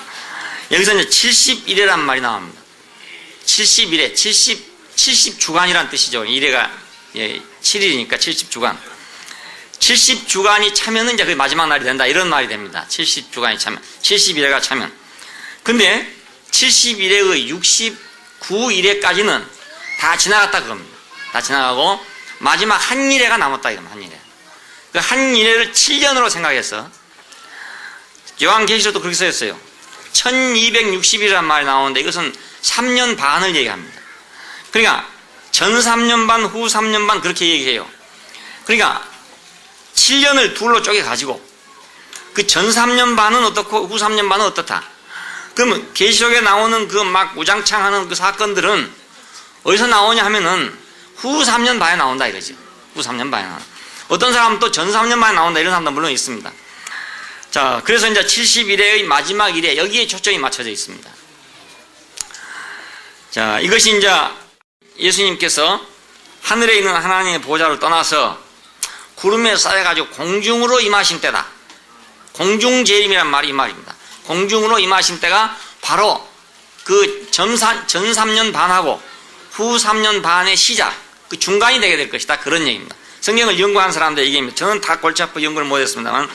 여기서 이제 70일에란 말이 나옵니다. 70일에 70주간이란 뜻이죠. 1회가 7일이니까 70주간. 70주간이 차면은 이제 그 마지막 날이 된다. 이런 말이 됩니다. 70주간이 차면. 70일회가 차면. 근데 70일회의 69일회까지는 다 지나갔다 그럽니다. 다 지나가고 마지막 한 일회가 남았다 이겁니다. 한 일회. 그 한 일회를 7년으로 생각해서 요한계시록도 그렇게 써있어요. 1260이라는 말이 나오는데 이것은 3년 반을 얘기합니다. 그러니까 전 3년 반, 후 3년 반 그렇게 얘기해요. 그러니까 7년을 둘로 쪼개 가지고 그 전 3년 반은 어떻고 후 3년 반은 어떻다. 그러면 계시록에 나오는 그 막 우장창하는 그 사건들은 어디서 나오냐 하면은 후 3년 반에 나온다 이거죠. 후 3년 반에 나온다. 어떤 사람은 또 전 3년 반에 나온다 이런 사람도 물론 있습니다. 자, 그래서 이제 70일의 마지막 일에 여기에 초점이 맞춰져 있습니다. 자, 이것이 이제 예수님께서 하늘에 있는 하나님의 보좌를 떠나서 구름에 쌓여가지고 공중으로 임하신 때다. 공중재림이란 말이 이 말입니다. 공중으로 임하신 때가 바로 그 전 3년 반하고 후 3년 반의 시작, 그 중간이 되게 될 것이다. 그런 얘기입니다. 성경을 연구한 사람들 얘기입니다. 저는 다 골치 아파 연구를 못했습니다만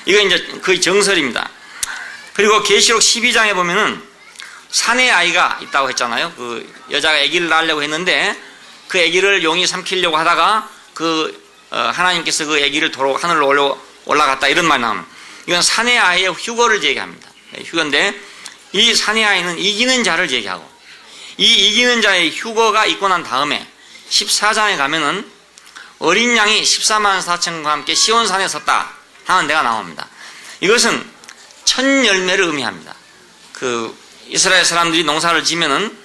이거 이제 거의 정설입니다. 그리고 계시록 12장에 보면은 산의 아이가 있다고 했잖아요. 그 여자가 아기를 낳으려고 했는데 그 아기를 용이 삼키려고 하다가 하나님께서 그 아기를 도로 하늘로 올라갔다 이런 말이 나옵니다. 이건 산의 아이의 휴거를 얘기합니다. 휴거인데 이 산의 아이는 이기는 자를 얘기하고 이 이기는 자의 휴거가 있고 난 다음에 14장에 가면은 어린 양이 14만 4천과 함께 시온산에 섰다 하는 데가 나옵니다. 이것은 첫 열매를 의미합니다. 그 이스라엘 사람들이 농사를 지면은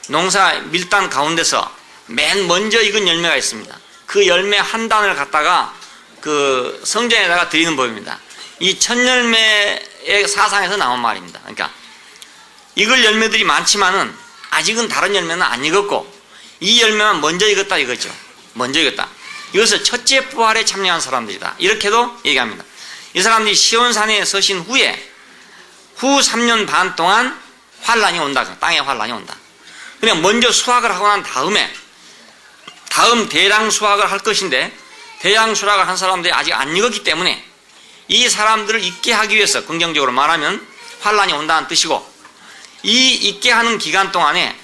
농사 밀단 가운데서 맨 먼저 익은 열매가 있습니다. 그 열매 한 단을 갖다가 그 성전에다가 드리는 법입니다. 이 첫 열매의 사상에서 나온 말입니다. 그러니까 익을 열매들이 많지만은 아직은 다른 열매는 안 익었고 이 열매만 먼저 익었다 이거죠. 먼저 익었다. 이것을 첫째 부활에 참여한 사람들이다. 이렇게도 얘기합니다. 이 사람들이 시온산에 서신 후에 후 3년 반 동안 환란이 온다. 땅에 환란이 온다. 그냥 먼저 수확을 하고 난 다음에 다음 대량 수확을 할 것인데 대량 수확을 한 사람들이 아직 안 익었기 때문에 이 사람들을 잊게 하기 위해서 긍정적으로 말하면 환란이 온다는 뜻이고 이 잊게 하는 기간 동안에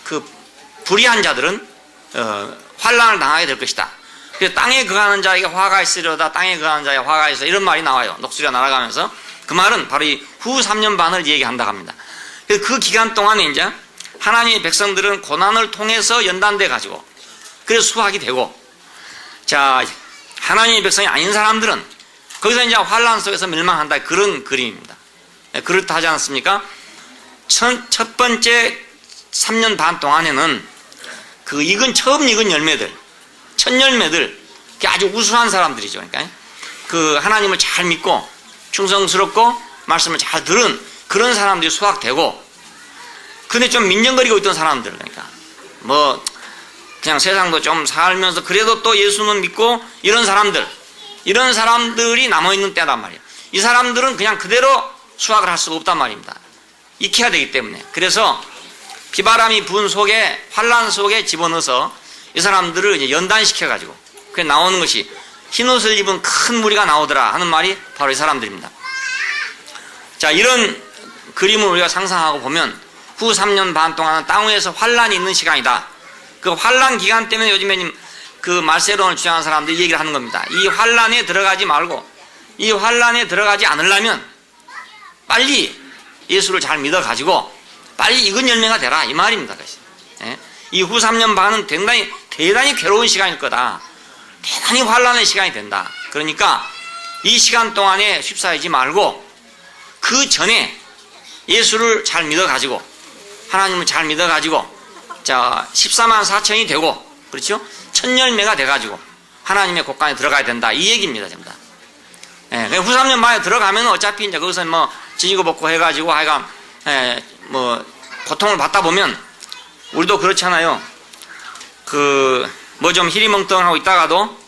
그 불의한 자들은 환란을 당하게 될 것이다. 그래서 땅에 거하는 자에게 화가 있으려다 땅에 거하는 자에게 화가 있어 이런 말이 나와요. 녹수리가 날아가면서 그 말은 바로 이 후 3년 반을 얘기한다고 합니다. 그래서 그 기간 동안에 이제 하나님의 백성들은 고난을 통해서 연단돼 가지고 그래서 수확이 되고 자 하나님의 백성이 아닌 사람들은 거기서 이제 환란 속에서 멸망한다 그런 그림입니다. 그렇다 하지 않습니까? 첫 번째 3년 반 동안에는 그 처음 익은 열매들 첫 열매들 아주 우수한 사람들이죠. 그러니까 그 하나님을 잘 믿고 충성스럽고 말씀을 잘 들은 그런 사람들이 수확되고 근데 좀 민정거리고 있던 사람들 그러니까 뭐 그냥 세상도 좀 살면서 그래도 또 예수는 믿고 이런 사람들이 남아있는 때단 말이에요. 이 사람들은 그냥 그대로 수확을 할 수가 없단 말입니다. 익혀야 되기 때문에. 그래서 비바람이 부은 속에 환란 속에 집어넣어서 이 사람들을 이제 연단시켜가지고 그게 나오는 것이 흰옷을 입은 큰 무리가 나오더라 하는 말이 바로 이 사람들입니다. 자 이런 그림을 우리가 상상하고 보면 후 3년 반 동안은 땅 위에서 환란이 있는 시간이다. 그 환란 기간 때문에 요즘에 그 말세론을 주장하는 사람들이 얘기를 하는 겁니다. 이 환란에 들어가지 말고 이 환란에 들어가지 않으려면 빨리 예수를 잘 믿어가지고 빨리 익은 열매가 되라 이 말입니다. 예? 이 후 3년 반은 대단히 괴로운 시간일 거다. 대단히 환란의 시간이 된다. 그러니까 이 시간 동안에 휩싸이지 말고 그 전에 예수를 잘 믿어가지고 하나님을 잘 믿어가지고 14만 4천이 되고 그렇죠? 첫 열매가 돼가지고 하나님의 곳간에 들어가야 된다 이 얘기입니다. 전부 다. 예, 후 3년 만에 들어가면 어차피 이제 거기서 뭐 지지고 볶고 해가지고 하여간 뭐 고통을 받다 보면 우리도 그렇잖아요. 뭐 좀 희리멍텅하고 있다가도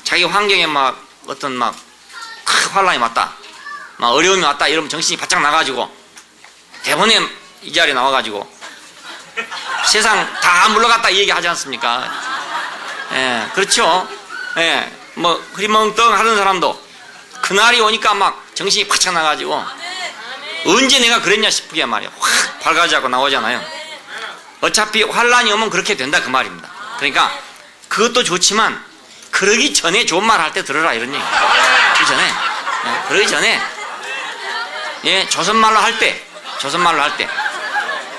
자기 환경에 막 어떤 막 환란이 왔다, 막 어려움이 왔다 이러면 정신이 바짝 나가지고 대본에 이 자리에 나와가지고 세상 다 물러갔다 이 얘기 하지 않습니까? 예, 그렇죠. 예, 뭐 흐리멍텅 하던 사람도 그날이 오니까 막 정신이 바짝 나가지고 언제 내가 그랬냐 싶게 말이야. 확 밝아지고 나오잖아요. 어차피 환란이 오면 그렇게 된다 그 말입니다. 그러니까 그것도 좋지만 그러기 전에 좋은 말 할 때 들어라 이런 얘기. 그러기 전에, 그러기 전에, 예, 조선말로 할 때,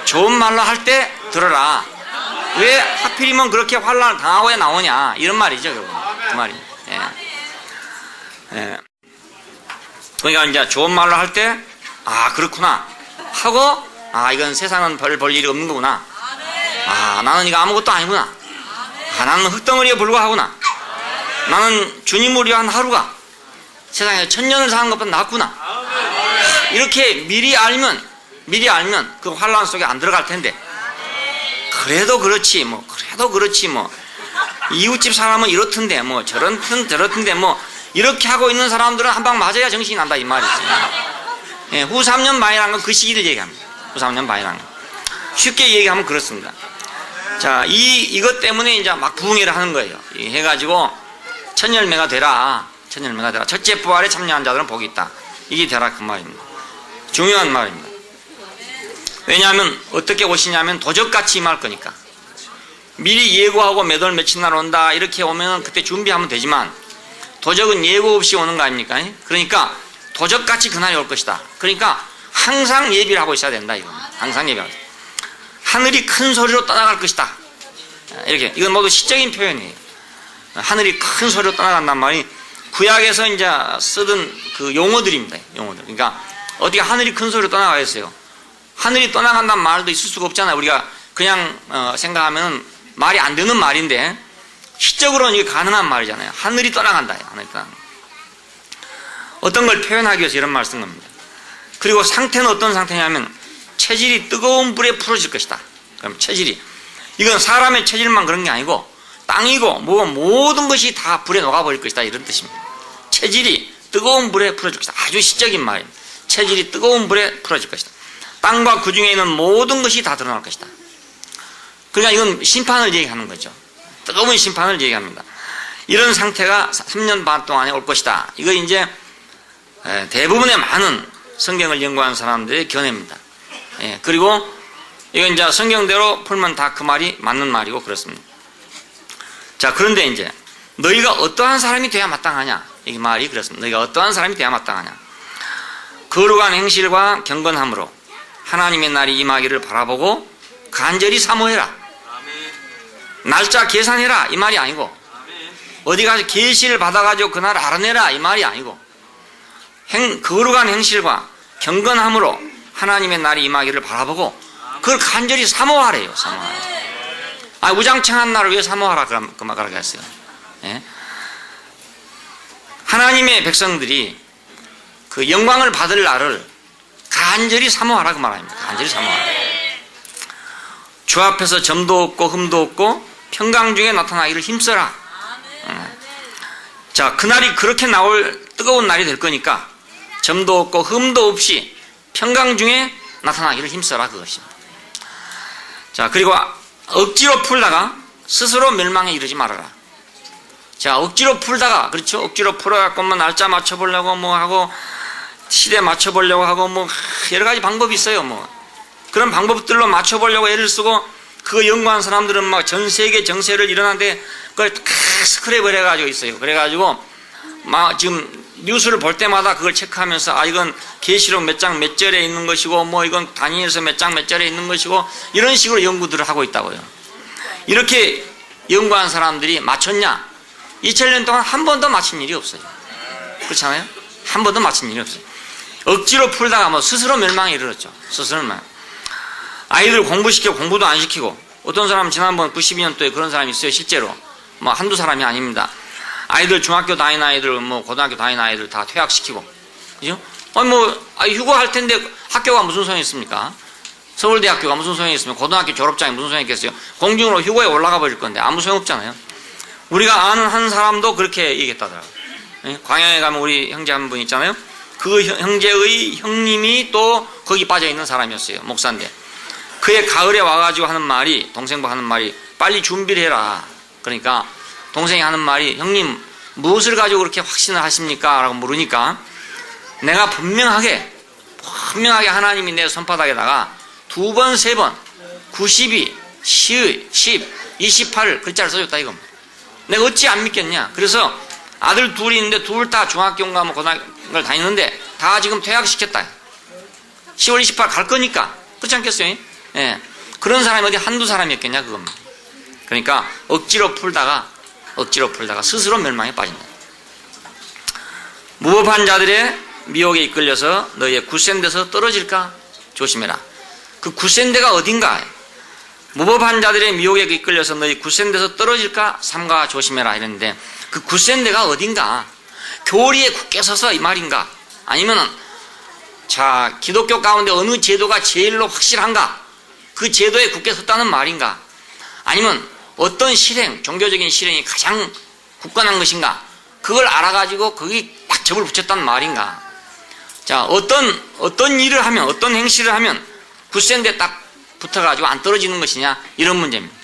좋은 말로 할 때 들어라. 왜 하필이면 그렇게 환란을 당하고 나오냐 이런 말이죠. 그 말입니다. 예. 예. 그러니까 이제 좋은 말로 할 때 그렇구나 하고 이건 세상은 별 볼 일이 없는 거구나. 나는 이거 아무것도 아니구나. 나는 흙덩어리에 불과하구나. 나는 주님을 위한 하루가 세상에 1000년을 사는 것보다 낫구나. 이렇게 미리 알면 그 환란 속에 안 들어갈 텐데 그래도 그렇지 뭐 이웃집 사람은 이렇던데 뭐 저렇던데 뭐 이렇게 하고 있는 사람들은 한 방 맞아야 정신이 난다 이 말이지. 예, 후 3년 반이라는 건 그 시기를 얘기합니다. 후 3년 반이라는 건 쉽게 얘기하면 그렇습니다. 자, 이것 때문에 이제 막 부흥회를 하는 거예요. 해가지고 첫 열매가 되라. 첫째 부활에 참여한 자들은 복이 있다. 이게 되라 그 말입니다. 중요한 말입니다. 왜냐하면 어떻게 오시냐면 도적같이 임할 거니까. 미리 예고하고 몇 월 며칠 날 온다 이렇게 오면 그때 준비하면 되지만 도적은 예고 없이 오는 거 아닙니까? 그러니까 도적같이 그날이 올 것이다. 그러니까 항상 예비를 하고 있어야 된다 이겁니다. 항상 예비하고 있어야. 하늘이 큰 소리로 떠나갈 것이다. 이렇게 이건 모두 시적인 표현이에요. 하늘이 큰 소리로 떠나간단 말이 구약에서 이제 쓰던 그 용어들입니다. 용어들. 그러니까 어떻게 하늘이 큰 소리로 떠나가겠어요? 하늘이 떠나간다는 말도 있을 수가 없잖아요. 우리가 그냥 생각하면 말이 안 되는 말인데 시적으로는 이게 가능한 말이잖아요. 하늘이 떠나간다. 하늘이 떠나간다. 어떤 걸 표현하기 위해서 이런 말을 쓴 겁니다. 그리고 상태는 어떤 상태냐면 체질이 뜨거운 불에 풀어질 것이다. 그럼 체질이 이건 사람의 체질만 그런 게 아니고 땅이고 모든 것이 다 불에 녹아버릴 것이다 이런 뜻입니다. 체질이 뜨거운 불에 풀어질 것이다. 아주 시적인 말입니다. 체질이 뜨거운 불에 풀어질 것이다. 땅과 그 중에 있는 모든 것이 다 드러날 것이다. 그러니까 이건 심판을 얘기하는 거죠. 뜨거운 심판을 얘기합니다. 이런 상태가 3년 반 동안에 올 것이다. 이거 이제 대부분의 많은 성경을 연구하는 사람들의 견해입니다. 예, 그리고 이건 이제 성경대로 풀면 다 그 말이 맞는 말이고 그렇습니다. 자, 그런데 이제 너희가 어떠한 사람이 돼야 마땅하냐? 이 말이 그렇습니다. 너희가 어떠한 사람이 돼야 마땅하냐? 거룩한 행실과 경건함으로 하나님의 날이 임하기를 바라보고 간절히 사모해라. 날짜 계산해라 이 말이 아니고 어디 가서 계시를 받아가지고 그날 알아내라 이 말이 아니고 거룩한 행실과 경건함으로 하나님의 날이 임하기를 바라보고 그걸 간절히 사모하래요. 사모하라. 우장창한 날을 왜 사모하라 그 말을 했어요. 예? 하나님의 백성들이 그 영광을 받을 날을 간절히 사모하라 그 말입니다. 간절히 사모하라. 주 앞에서 점도 없고 흠도 없고 평강 중에 나타나기를 힘써라. 자, 그날이 그렇게 나올 뜨거운 날이 될 거니까 점도 없고 흠도 없이 평강 중에 나타나기를 힘써라 그것입니다. 자, 그리고 억지로 풀다가 스스로 멸망에 이르지 말아라. 자, 억지로 풀다가 그렇죠. 억지로 풀어갖고 뭐 날짜 맞춰보려고 뭐 하고 시대 맞춰보려고 하고 뭐 여러 가지 방법이 있어요. 뭐 그런 방법들로 맞춰보려고 애를 쓰고 그거 연구한 사람들은 막 전 세계 정세를 일어나는데 그걸 다 스크랩을 해가지고 있어요. 그래가지고 막 지금 뉴스를 볼 때마다 그걸 체크하면서 이건 계시록 몇 장 몇 절에 있는 것이고 뭐 이건 다니엘서 몇 장 몇 절에 있는 것이고 이런 식으로 연구들을 하고 있다고요. 이렇게 연구한 사람들이 맞췄냐? 2000년 동안 한 번도 맞힌 일이 없어요. 그렇잖아요? 한 번도 맞힌 일이 없어요. 억지로 풀다가 뭐 스스로 멸망에 이르렀죠. 스스로 멸망. 아이들 공부시키고 공부도 안 시키고, 어떤 사람은 지난번 92년도에 그런 사람이 있어요. 실제로 뭐 한두 사람이 아닙니다. 아이들 중학교 다니는 아이들 뭐 고등학교 다니는 아이들 다 퇴학시키고, 그죠? 휴고할 텐데 학교가 무슨 소용이 있습니까? 서울대학교가 무슨 소용이 있으면 고등학교 졸업장이 무슨 소용이 있겠어요? 공중으로 휴고에 올라가 버릴 건데 아무 소용 없잖아요. 우리가 아는 한 사람도 그렇게 얘기했다더라고요. 광양에 가면 우리 형제 한 분 있잖아요. 그 형제의 형님이 또 거기 빠져 있는 사람이었어요. 목사인데 그의 가을에 와가지고 하는 말이, 동생과 하는 말이 빨리 준비를 해라. 그러니까 동생이 하는 말이, 형님 무엇을 가지고 그렇게 확신을 하십니까? 라고 물으니까 내가 분명하게 하나님이 내 손바닥에다가 2번, 3번 92, 10, 28 글자를 써줬다 이겁니다. 내가 어찌 안 믿겠냐. 그래서 아들 둘이 있는데 둘 다 중학교인가 뭐 고등학교를 다니는데 다 지금 퇴학시켰다. 10월 28 갈 거니까. 그렇지 않겠어요? 예. 그런 사람이 어디 한두 사람이었겠냐 그겁니다. 그러니까 억지로 풀다가 스스로 멸망에 빠진다. 무법한 자들의 미혹에 이끌려서 너희의 굳센 데서 떨어질까 조심해라. 그 굳센 데가 어딘가? 무법한 자들의 미혹에 이끌려서 너희 굳센 데서 떨어질까 삼가 조심해라 이랬는데, 그 굳센 데가 어딘가? 교리에 굳게 서서 이 말인가? 아니면은 자 기독교 가운데 어느 제도가 제일로 확실한가? 그 제도에 굳게 섰다는 말인가? 아니면 어떤 실행, 종교적인 실행이 가장 굳건한 것인가? 그걸 알아가지고 거기 딱 접을 붙였다는 말인가? 자, 어떤 일을 하면, 어떤 행실을 하면 굳센 데 딱 붙어가지고 안 떨어지는 것이냐? 이런 문제입니다.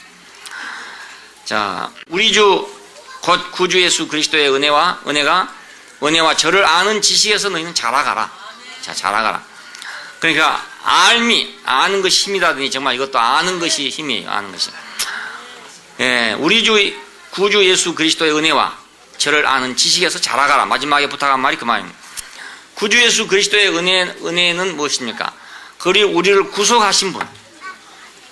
자, 우리 주 곧 구주 예수 그리스도의 은혜와 저를 아는 지식에서 너희는 자라가라. 자, 자라가라. 그러니까 아는 것이 힘이다더니 정말 이것도 아는 것이 힘이에요. 아는 것이. 예, 우리 주 구주 예수 그리스도의 은혜와 저를 아는 지식에서 자라가라. 마지막에 부탁한 말이 그 말입니다. 구주 예수 그리스도의 은혜는 무엇입니까? 그리 우리를 구속하신 분,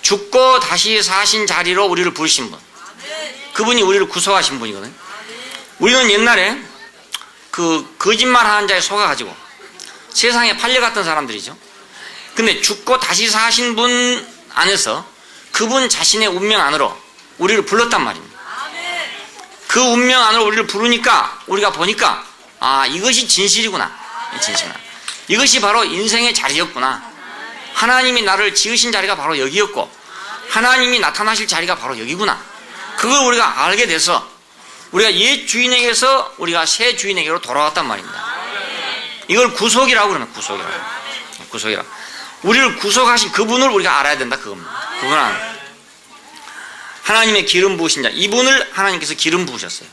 죽고 다시 사신 자리로 우리를 부르신 분, 그분이 우리를 구속하신 분이거든요. 우리는 옛날에 그 거짓말하는 자에 속아가지고 세상에 팔려갔던 사람들이죠. 근데 죽고 다시 사신 분 안에서 그분 자신의 운명 안으로 우리를 불렀단 말입니다. 그 운명 안으로 우리를 부르니까 우리가 보니까 이것이 진실이구나. 이것이 바로 인생의 자리였구나. 하나님이 나를 지으신 자리가 바로 여기였고 하나님이 나타나실 자리가 바로 여기구나. 그걸 우리가 알게 돼서 우리가 옛 주인에게서 우리가 새 주인에게로 돌아왔단 말입니다. 이걸 구속이라고 그러면 구속이라고. 우리를 구속하신 그분을 우리가 알아야 된다 그겁니다. 그분은 하나님의 기름 부으신 자, 이분을 하나님께서 기름 부으셨어요.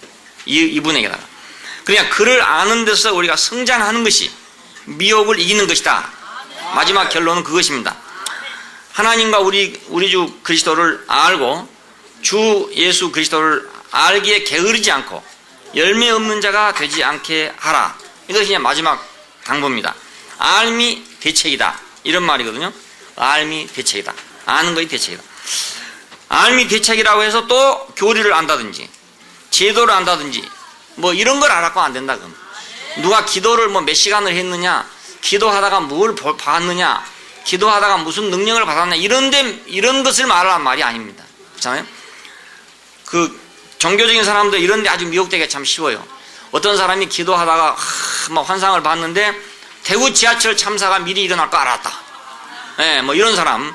이분에게다가. 그러니까 그를 아는 데서 우리가 성장하는 것이 미혹을 이기는 것이다. 마지막 결론은 그것입니다. 하나님과 우리 주 그리스도를 알고 주 예수 그리스도를 알기에 게으르지 않고 열매 없는 자가 되지 않게 하라. 이것이 마지막 당부입니다. 알미 대책이다. 이런 말이거든요. 알미 대책이다. 아는 것이 대책이다. 알미 대책이라고 해서 또 교리를 안다든지 제도를 안다든지 뭐 이런 걸 알았고 안 된다. 그럼 누가 기도를 뭐 몇 시간을 했느냐, 기도하다가 뭘 봤느냐, 기도하다가 무슨 능력을 받았냐, 이런 것을 말하란 말이 아닙니다. 그렇잖아요? 그 종교적인 사람들 이런 데 아주 미혹되게 참 쉬워요. 어떤 사람이 기도하다가 막 환상을 봤는데 대구 지하철 참사가 미리 일어날 거 알았다. 예, 뭐 이런 사람.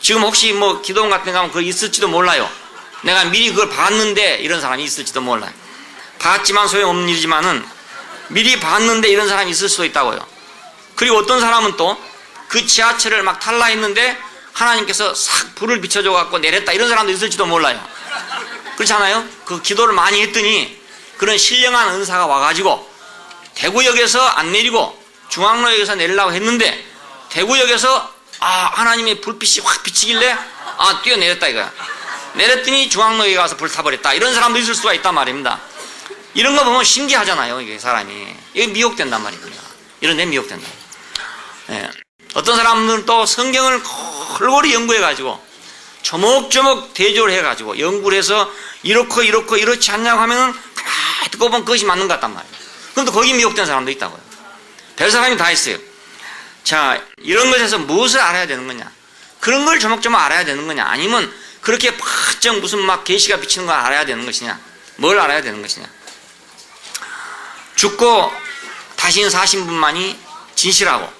지금 혹시 뭐 기도원 같은 데 가면 그거 있을지도 몰라요. 내가 미리 그걸 봤는데 이런 사람이 있을지도 몰라요. 봤지만 소용없는 일이지만은 미리 봤는데 이런 사람이 있을 수도 있다고요. 그리고 어떤 사람은 또 그 지하철을 막 탈라 했는데 하나님께서 싹 불을 비춰줘 갖고 내렸다, 이런 사람도 있을지도 몰라요. 그렇지 않아요? 그 기도를 많이 했더니 그런 신령한 은사가 와가지고 대구역에서 안 내리고 중앙로역에서 내리려고 했는데 대구역에서 하나님의 불빛이 확 비치길래 아, 뛰어내렸다 이거야. 내렸더니 중앙로에 가서 불타버렸다. 이런 사람도 있을 수가 있단 말입니다. 이런 거 보면 신기하잖아요. 이게 사람이. 이게 미혹된단 말입니다. 이런 데 미혹된다. 예. 어떤 사람들은 또 성경을 골고루 연구해가지고 조목조목 대조를 해가지고 연구를 해서 이렇고 이렇지 않냐고 하면은 가만히 듣고 보면 그것이 맞는 것 같단 말이에요. 그런데 거기 미혹된 사람도 있다고요. 별 사람이 다 있어요. 자, 이런 것에서 무엇을 알아야 되는 거냐? 그런 걸 조목조목 알아야 되는 거냐? 아니면 그렇게 바짝 무슨 막 계시가 비치는 걸 알아야 되는 것이냐? 뭘 알아야 되는 것이냐? 죽고 다시 사신 분만이 진실하고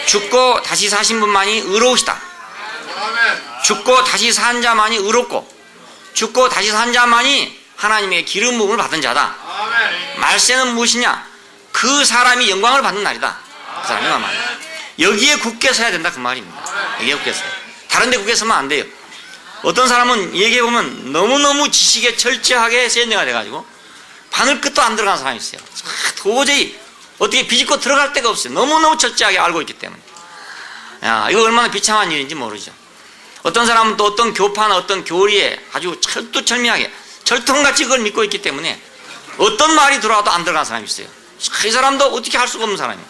죽고 다시 사신 분만이 의로우시다. 죽고 다시 산 자만이 의롭고 죽고 다시 산 자만이 하나님의 기름 부음을 받은 자다. 말세는 무엇이냐? 그 사람이 영광을 받는 날이다. 그 사람이 말이야. 여기에 굳게 서야 된다 그 말입니다. 여기에 굳게 서야. 다른 데 굳게 서면 안 돼요. 어떤 사람은 얘기해보면 너무너무 지식에 철저하게 세뇌가 돼가지고 바늘 끝도 안 들어간 사람이 있어요. 도저히 어떻게 비집고 들어갈 데가 없어요. 너무너무 철저하게 알고 있기 때문에. 야, 이거 얼마나 비참한 일인지 모르죠. 어떤 사람은 또 어떤 교파나 어떤 교리에 아주 철두철미하게 철통같이 그걸 믿고 있기 때문에 어떤 말이 들어와도 안 들어간 사람이 있어요. 이 사람도 어떻게 할 수가 없는 사람이에요.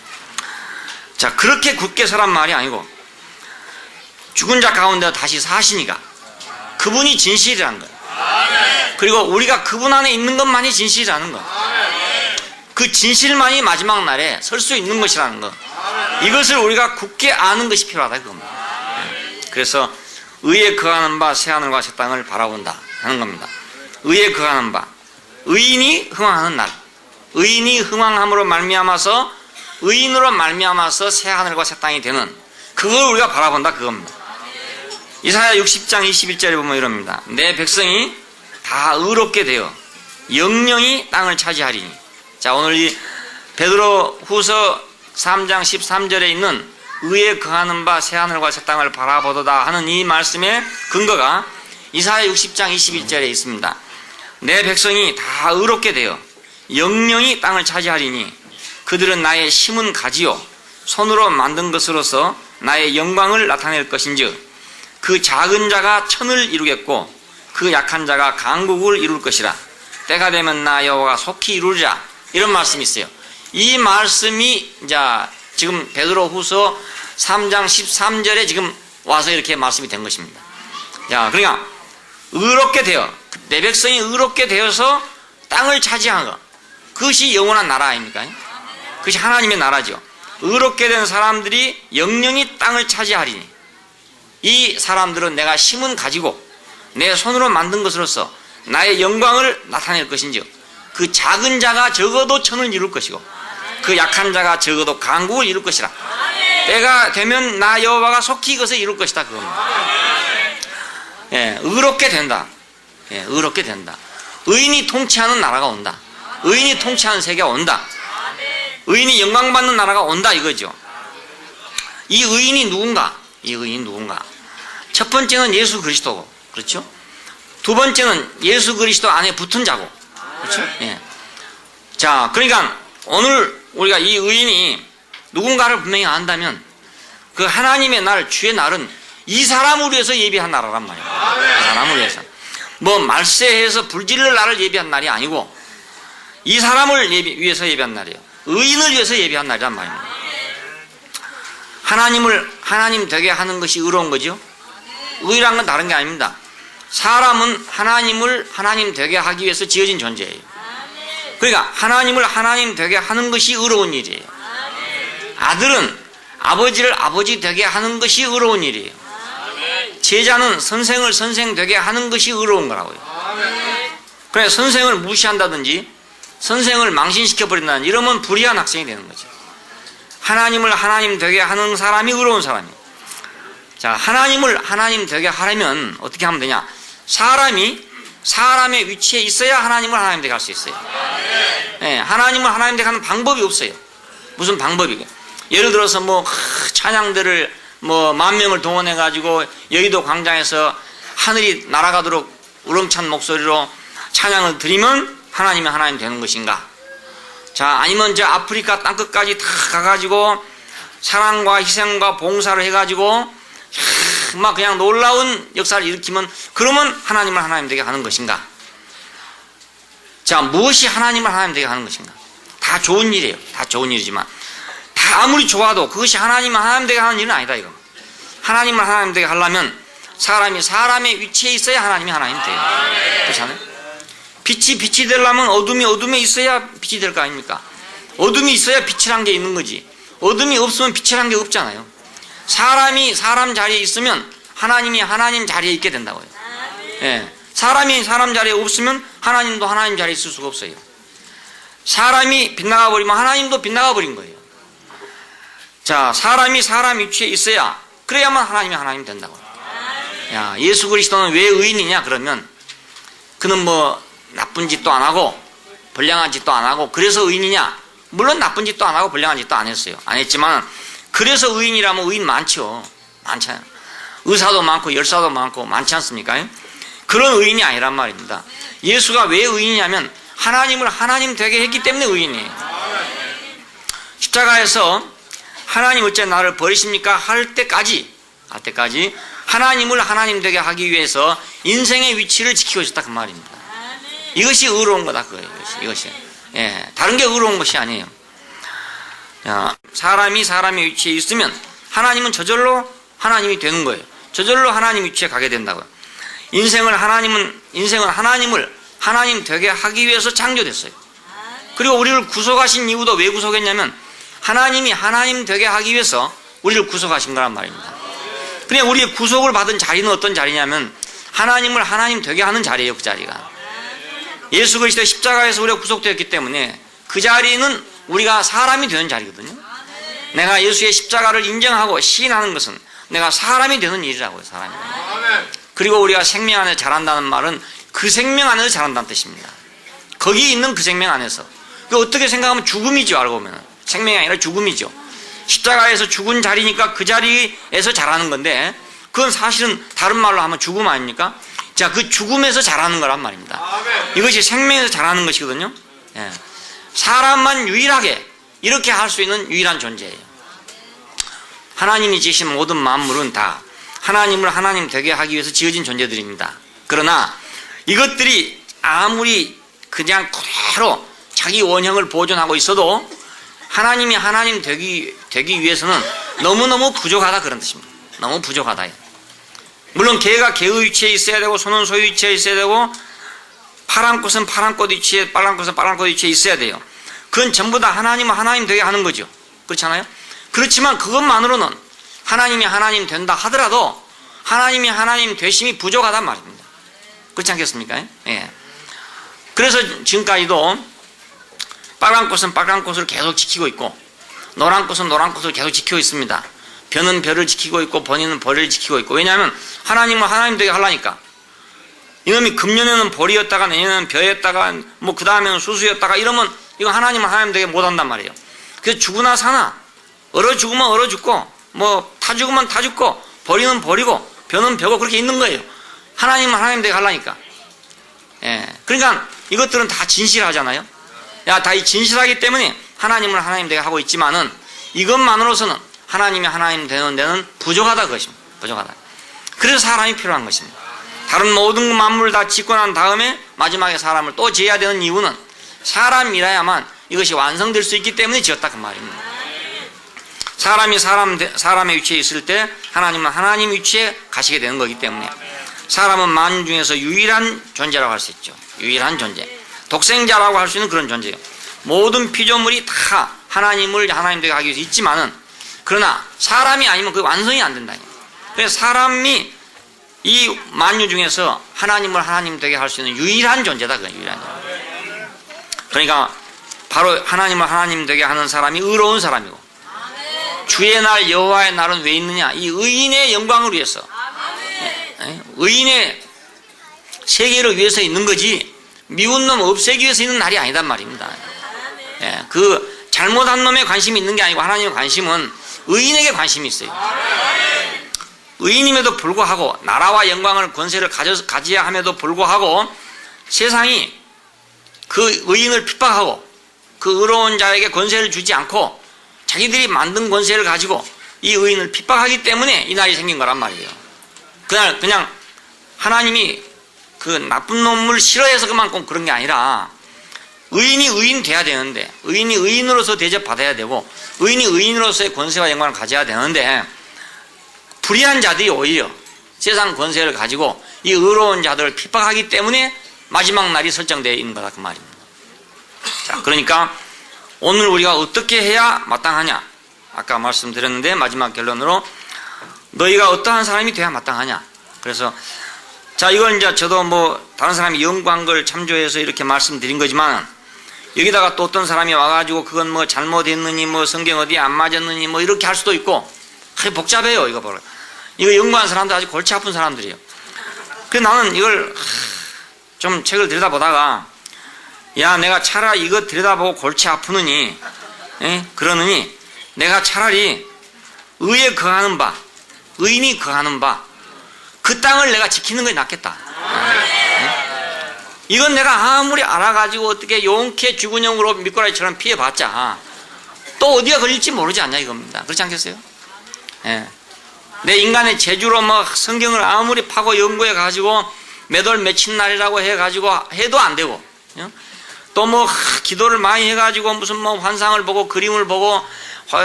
자, 그렇게 굳게 서란 말이 아니고 죽은 자 가운데 다시 사시니까 그분이 진실이라는 거예요. 그리고 우리가 그분 안에 있는 것만이 진실이라는 거. 그 진실만이 마지막 날에 설 수 있는 것이라는 거. 이것을 우리가 굳게 아는 것이 필요하다 그겁니다. 그래서 의에 거하는 바 새하늘과 새 땅을 바라본다 하는 겁니다. 의에 거하는 바, 의인이 흥왕하는 날, 의인이 흥왕함으로 말미암아서 의인으로 말미암아서 새하늘과 새 땅이 되는 그걸 우리가 바라본다 그겁니다. 이사야 60장 21절에 보면 이럽니다. 내 백성이 다 의롭게 되어 영영이 땅을 차지하리니. 자, 오늘 이 베드로 후서 3장 13절에 있는 의에 거하는 바 새하늘과 새 땅을 바라보도다 하는 이 말씀의 근거가 이사야 60장 21절에 있습니다. 내 백성이 다 의롭게 되어 영영이 땅을 차지하리니 그들은 나의 심은 가지요 손으로 만든 것으로서 나의 영광을 나타낼 것인즉 그 작은 자가 천을 이루겠고 그 약한 자가 강국을 이룰 것이라. 때가 되면 나 여호와가 속히 이루리라. 이런 말씀이 있어요. 이 말씀이 이제 지금 베드로 후서 3장 13절에 지금 와서 이렇게 말씀이 된 것입니다. 자, 그러니까 의롭게 되어 내 백성이 의롭게 되어서 땅을 차지한 것, 그것이 영원한 나라 아닙니까? 그것이 하나님의 나라죠. 의롭게 된 사람들이 영영이 땅을 차지하리니 이 사람들은 내가 심은 가지고 내 손으로 만든 것으로서 나의 영광을 나타낼 것인즉 그 작은 자가 적어도 천을 이룰 것이고 그 약한 자가 적어도 강국을 이룰 것이라. 때가 되면 나 여호와가 속히 이것을 이룰 것이다 그겁니다. 예, 의롭게 된다. 예, 의롭게 된다. 의인이 통치하는 나라가 온다. 의인이 통치하는 세계가 온다. 의인이 영광받는 나라가 온다 이거죠. 이 의인이 누군가? 이 의인이 누군가? 첫 번째는 예수 그리스도고, 그렇죠? 두 번째는 예수 그리스도 안에 붙은 자고, 그렇죠? 예. 자, 그러니까 오늘 우리가 이 의인이 누군가를 분명히 안다면 그 하나님의 날, 주의 날은 이 사람을 위해서 예비한 나라란 말이에요. 이 사람을 위해서. 뭐 말세에서 불질을 날을 예비한 날이 아니고 이 사람을 위해서 예비한 날이에요. 의인을 위해서 예비한 날이란 말입니다. 하나님 되게 하는 것이 의로운 거죠. 의란 건 다른 게 아닙니다. 사람은 하나님을 하나님 되게 하기 위해서 지어진 존재예요. 그러니까 하나님을 하나님 되게 하는 것이 의로운 일이에요. 아들은 아버지를 아버지 되게 하는 것이 의로운 일이에요. 제자는 선생을 선생 되게 하는 것이 의로운 거라고요. 그래, 선생을 무시한다든지 선생을 망신시켜버린다든지 이러면 불의한 학생이 되는 거죠. 하나님을 하나님 되게 하는 사람이 의로운 사람이에요. 자, 하나님을 하나님 되게 하려면 어떻게 하면 되냐? 사람의 위치에 있어야 하나님을 하나님 되게 할 수 있어요. 네, 하나님을 하나님 되게 하는 방법이 없어요. 무슨 방법이? 예를 들어서 뭐 찬양들을 뭐 10,000명을 동원해가지고 여의도 광장에서 하늘이 날아가도록 우렁찬 목소리로 찬양을 드리면 하나님이 하나님 되는 것인가? 자, 아니면 저 아프리카 땅끝까지 다 가가지고 사랑과 희생과 봉사를 해가지고 막 그냥 놀라운 역사를 일으키면 그러면 하나님을 하나님 되게 하는 것인가? 자, 무엇이 하나님을 하나님 되게 하는 것인가? 다 좋은 일이에요. 다 좋은 일이지만 다 아무리 좋아도 그것이 하나님을 하나님 되게 하는 일은 아니다 이거. 하나님을 하나님 되게 하려면 사람이 사람의 위치에 있어야 하나님이 하나님 돼요. 그렇잖아요? 빛이 되려면 어둠에 있어야 빛이 될 거 아닙니까? 어둠이 있어야 빛이란 게 있는 거지. 어둠이 없으면 빛이란 게 없잖아요. 사람이 사람 자리에 있으면 하나님이 하나님 자리에 있게 된다고요. 예. 사람이 사람 자리에 없으면 하나님도 하나님 자리에 있을 수가 없어요. 사람이 빗나가 버리면 하나님도 빗나가 버린 거예요. 자, 사람이 사람 위치에 있어야 그래야만 하나님이 하나님 된다고요. 야, 예수 그리스도는 왜 의인이냐 그러면 그는 뭐 나쁜 짓도 안 하고 불량한 짓도 안 하고 그래서 의인이냐? 물론 나쁜 짓도 안 하고 불량한 짓도 안 했어요. 안 했지만 그래서 의인이라면 의인 많죠. 많잖아요. 의사도 많고 열사도 많고 많지 않습니까? 그런 의인이 아니란 말입니다. 예수가 왜 의인이냐면 하나님을 하나님 되게 했기 때문에 의인이에요. 십자가에서 하나님 어째 나를 버리십니까? 할 때까지 하나님을 하나님 되게 하기 위해서 인생의 위치를 지키고 있었다 그 말입니다. 이것이 의로운 거다 그거예요. 이것이. 예, 다른 게 의로운 것이 아니에요. 야, 사람이 사람의 위치에 있으면 하나님은 저절로 하나님이 되는 거예요. 저절로 하나님 위치에 가게 된다고요. 인생은 하나님을 하나님 되게 하기 위해서 창조됐어요. 그리고 우리를 구속하신 이유도 왜 구속했냐면 하나님이 하나님 되게 하기 위해서 우리를 구속하신 거란 말입니다. 그냥 우리의 구속을 받은 자리는 어떤 자리냐면 하나님을 하나님 되게 하는 자리예요. 그 자리가. 예수 그리스도의 십자가에서 우리가 구속되었기 때문에 그 자리는 우리가 사람이 되는 자리거든요. 내가 예수의 십자가를 인정하고 시인하는 것은 내가 사람이 되는 일이라고요. 사람이. 그리고 우리가 생명 안에 자란다는 말은 그 생명 안에서 자란다는 뜻입니다. 거기 있는 그 생명 안에서. 어떻게 생각하면 죽음이죠. 알고 보면 생명이 아니라 죽음이죠. 십자가에서 죽은 자리니까 그 자리에서 자라는 건데 그건 사실은 다른 말로 하면 죽음 아닙니까? 자, 그 죽음에서 자라는 거란 말입니다. 이것이 생명에서 자라는 것이거든요. 예. 사람만 유일하게 이렇게 할 수 있는 유일한 존재예요. 하나님이 지으신 모든 만물은 다 하나님을 하나님 되게 하기 위해서 지어진 존재들입니다. 그러나 이것들이 아무리 그냥 그대로 자기 원형을 보존하고 있어도 하나님이 하나님 되기 위해서는 너무너무 부족하다 그런 뜻입니다. 너무 부족하다. 물론 개가 개의 위치에 있어야 되고 소는 소의 위치에 있어야 되고 파란 꽃은 파란 꽃 위치에 빨간 꽃은 빨간 꽃 위치에 있어야 돼요. 그건 전부 다 하나님은 하나님 되게 하는 거죠. 그렇잖아요? 그렇지만 그것만으로는 하나님이 하나님 된다 하더라도 하나님이 하나님 되심이 부족하단 말입니다. 그렇지 않겠습니까? 예. 그래서 지금까지도 빨간 꽃은 빨간 꽃을 계속 지키고 있고 노란 꽃은 노란 꽃을 계속 지키고 있습니다. 벼는 벼를 지키고 있고 벌이는 벌을 지키고 있고 왜냐하면 하나님은 하나님 되게 하려니까. 이놈이 금년에는 벌이었다가 내년에는 벼였다가 뭐 그 다음에는 수수였다가 이러면 이거 하나님은 하나님 되게 못한단 말이에요. 그래서 죽으나 사나 얼어 죽으면 얼어 죽고 뭐 타 죽으면 타 죽고 벌이는 벌이고 벼는 벼고 그렇게 있는 거예요. 하나님은 하나님 되게 하려니까. 예. 그러니까 이것들은 다 진실하잖아요. 다 이 진실하기 때문에 하나님을 하나님 되게 하고 있지만은 이것만으로서는 하나님이 하나님 되는 데는 부족하다 그것입니다. 부족하다. 그래서 사람이 필요한 것입니다. 다른 모든 만물을 다 짓고 난 다음에 마지막에 사람을 또 지어야 되는 이유는 사람이라야만 이것이 완성될 수 있기 때문에 지었다 그 말입니다. 사람이 사람의 위치에 있을 때 하나님은 하나님 위치에 가시게 되는 거기 때문에 사람은 만유 중에서 유일한 존재라고 할 수 있죠. 유일한 존재. 독생자라고 할 수 있는 그런 존재예요. 모든 피조물이 다 하나님을 하나님 되게 하기 위해서 있지만은 그러나 사람이 아니면 그 완성이 안 된다. 그래서 사람이 이 만유 중에서 하나님을 하나님 되게 할 수 있는 유일한 존재다. 유일한 존재. 그러니까 바로 하나님을 하나님 되게 하는 사람이 의로운 사람이고 주의 날 여호와의 날은 왜 있느냐? 이 의인의 영광을 위해서 의인의 세계를 위해서 있는 거지 미운 놈 없애기 위해서 있는 날이 아니단 말입니다. 그 잘못한 놈에 관심이 있는 게 아니고 하나님의 관심은 의인에게 관심이 있어요. 의인임에도 불구하고 나라와 영광을 권세를 가져야 함에도 불구하고 세상이 그 의인을 핍박하고 그 의로운 자에게 권세를 주지 않고 자기들이 만든 권세를 가지고 이 의인을 핍박하기 때문에 이 날이 생긴 거란 말이에요. 그냥 하나님이 그 나쁜 놈을 싫어해서 그만큼 그런 게 아니라 의인이 의인 돼야 되는데, 의인이 의인으로서 대접받아야 되고, 의인이 의인으로서의 권세와 영광을 가져야 되는데, 불의한 자들이 오히려 세상 권세를 가지고 이 의로운 자들을 핍박하기 때문에 마지막 날이 설정되어 있는 거다 그 말입니다. 자, 그러니까 오늘 우리가 어떻게 해야 마땅하냐? 아까 말씀드렸는데 마지막 결론으로 너희가 어떠한 사람이 돼야 마땅하냐? 그래서 자, 이건 이제 저도 뭐 다른 사람이 연구한 걸 참조해서 이렇게 말씀드린 거지만, 여기다가 또 어떤 사람이 와가지고 그건 뭐 잘못했느니 뭐 성경 어디에 안 맞았느니 뭐 이렇게 할 수도 있고, 그게 복잡해요. 이거 보라. 이거 연구한 사람들 아주 골치 아픈 사람들이에요. 그래서 나는 이걸 좀 책을 들여다보다가, 야, 내가 차라리 이거 들여다보고 골치 아프느니, 그러느니 내가 차라리 의에 거하는 바, 의인이 거하는 바, 그 땅을 내가 지키는 게 낫겠다. 이건 내가 아무리 알아가지고 어떻게 용케 죽은 용으로 미꾸라지처럼 피해봤자 또 어디가 걸릴지 모르지 않냐 이겁니다. 그렇지 않겠어요? 내 인간의 재주로 뭐 성경을 아무리 파고 연구해 가지고 몇 월 며칠 날이라고 해 가지고 해도 안 되고, 또 뭐 기도를 많이 해 가지고 무슨 뭐 환상을 보고 그림을 보고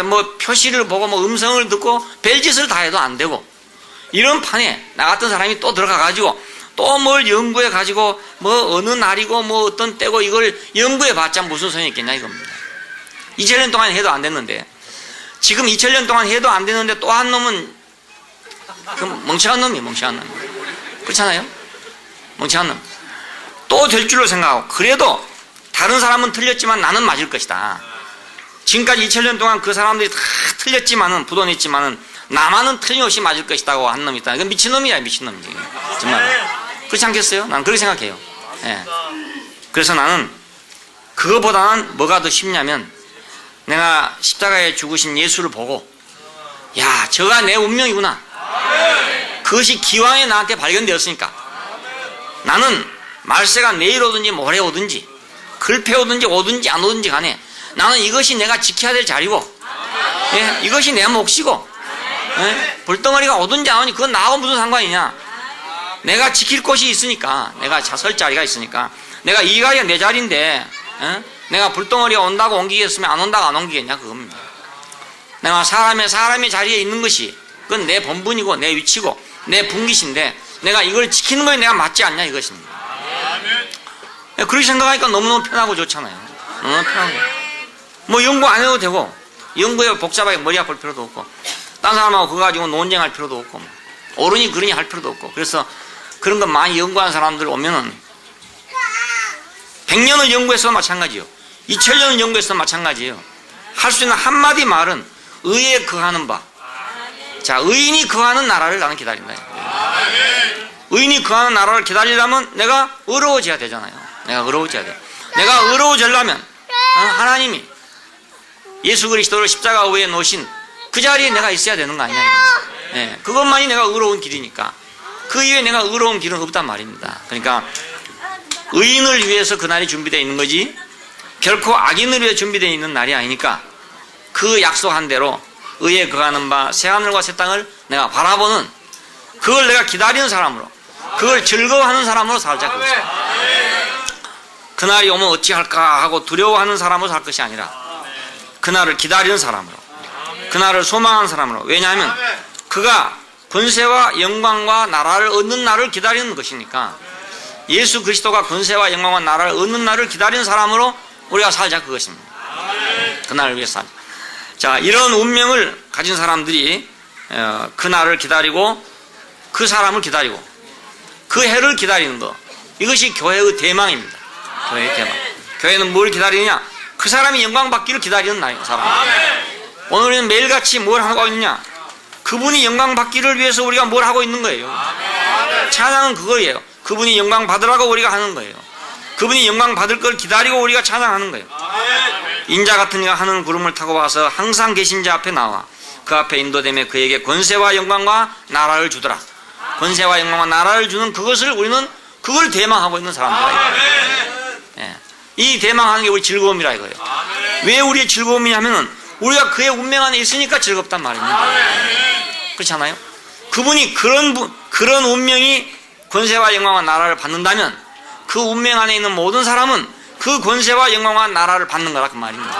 뭐 표시를 보고 뭐 음성을 듣고 별짓을 다 해도 안 되고, 이런 판에 나 같은 사람이 또 들어가 가지고 또 뭘 연구해 가지고 뭐 어느 날이고 뭐 어떤 때고 이걸 연구해 봤자 무슨 소용이 있겠냐 이겁니다. 2000년 동안 해도 안 됐는데, 지금 2000년 동안 해도 안 됐는데 또 한 놈은 그 멍청한 놈이에요. 멍청한 놈. 그렇잖아요? 멍청한 놈. 또 될 줄로 생각하고, 그래도 다른 사람은 틀렸지만 나는 맞을 것이다. 지금까지 2000년 동안 그 사람들이 다 틀렸지만은, 부도냈지만은 나만은 틀림없이 맞을 것이다고 한 놈이 있다. 이건 미친놈이야, 미친놈이지. 정말. 그렇지 않겠어요? 나는 그렇게 생각해요. 그래서 나는 그거보다는 뭐가 더 쉽냐면, 내가 십자가에 죽으신 예수를 보고, 야, 저가 내 운명이구나. 그것이 기왕에 나한테 발견되었으니까 나는 말세가 내일 오든지 모레 오든지 글패 오든지 안 오든지 간에 나는 이것이 내가 지켜야 될 자리고, 이것이 내 몫이고, 불덩어리가 오든지 안 오든지 그건 나하고 무슨 상관이냐. 내가 지킬 곳이 있으니까, 내가 설 자리가 있으니까, 내가 이 자리가 내 자리인데, 내가 불덩어리가 온다고 옮기겠으면 안 온다고 안 옮기겠냐 그겁니다. 내가 사람의 자리에 있는 것이 그건 내 본분이고 내 위치고 내 분깃인데, 내가 이걸 지키는 거에 내가 맞지 않냐 이것입니다. 그렇게 생각하니까 너무너무 편하고 좋잖아요. 너무 편하고, 뭐 연구 안 해도 되고, 연구에 복잡하게 머리 아플 필요도 없고, 딴 사람하고 그거 가지고 논쟁할 필요도 없고, 어른이 그러니 할 필요도 없고. 그래서 그런 거 많이 연구한 사람들 오면은 100년을 연구해서도 마찬가지예요. 2000년을 연구해서도 마찬가지예요. 할 수 있는 한마디 말은 의에 거하는 바. 자, 의인이 거하는 나라를 나는 기다린다. 의인이 거하는 나라를 기다리려면 내가 의로워져야 되잖아요. 내가 의로워져야 돼. 내가 의로워지려면 하나님이 예수 그리스도를 십자가 위에 놓으신 그 자리에 내가 있어야 되는 거 아니냐. 그것만이 내가 의로운 길이니까. 그 이외에 내가 의로운 길은 없단 말입니다. 그러니까 의인을 위해서 그날이 준비되어 있는 거지, 결코 악인을 위해 준비되어 있는 날이 아니니까, 그 약속한 대로 의에 거하는 바 새하늘과 새 땅을 내가 바라보는, 그걸 내가 기다리는 사람으로, 그걸 즐거워하는 사람으로 살자 그것입니다. 그날이 오면 어찌할까 하고 두려워하는 사람으로 살 것이 아니라 그날을 기다리는 사람으로, 그날을 소망하는 사람으로. 왜냐하면 그가 권세와 영광과 나라를 얻는 날을 기다리는 것이니까, 예수 그리스도가 권세와 영광과 나라를 얻는 날을 기다리는 사람으로 우리가 살자 그것입니다. 그날을 위해서 살자. 자, 이런 운명을 가진 사람들이 그 날을 기다리고 그 사람을 기다리고 그 해를 기다리는 것, 이것이 교회의 대망입니다. 교회의 대망. 교회는 뭘 기다리느냐? 그 사람이 영광 받기를 기다리는 날인 사람. 오늘은 매일같이 뭘 하고 있느냐? 그분이 영광 받기를 위해서 우리가 뭘 하고 있는 거예요. 찬양은 그거예요. 그분이 영광 받으라고 우리가 하는 거예요. 그분이 영광 받을 걸 기다리고 우리가 찬양하는 거예요. 인자 같은 이가 하늘 구름을 타고 와서 항상 계신 자 앞에 나와 그 앞에 인도되며 그에게 권세와 영광과 나라를 주더라. 권세와 영광과 나라를 주는 그것을 우리는 그걸 대망하고 있는 사람들이다. 이 대망하는 게 우리 즐거움이라 이거예요. 왜 우리의 즐거움이냐면은 우리가 그의 운명 안에 있으니까 즐겁단 말입니다. 그렇지 않아요? 그분이 그런 운명이 권세와 영광과 나라를 받는다면 그 운명 안에 있는 모든 사람은 그 권세와 영광과 나라를 받는 거라 그 말입니다.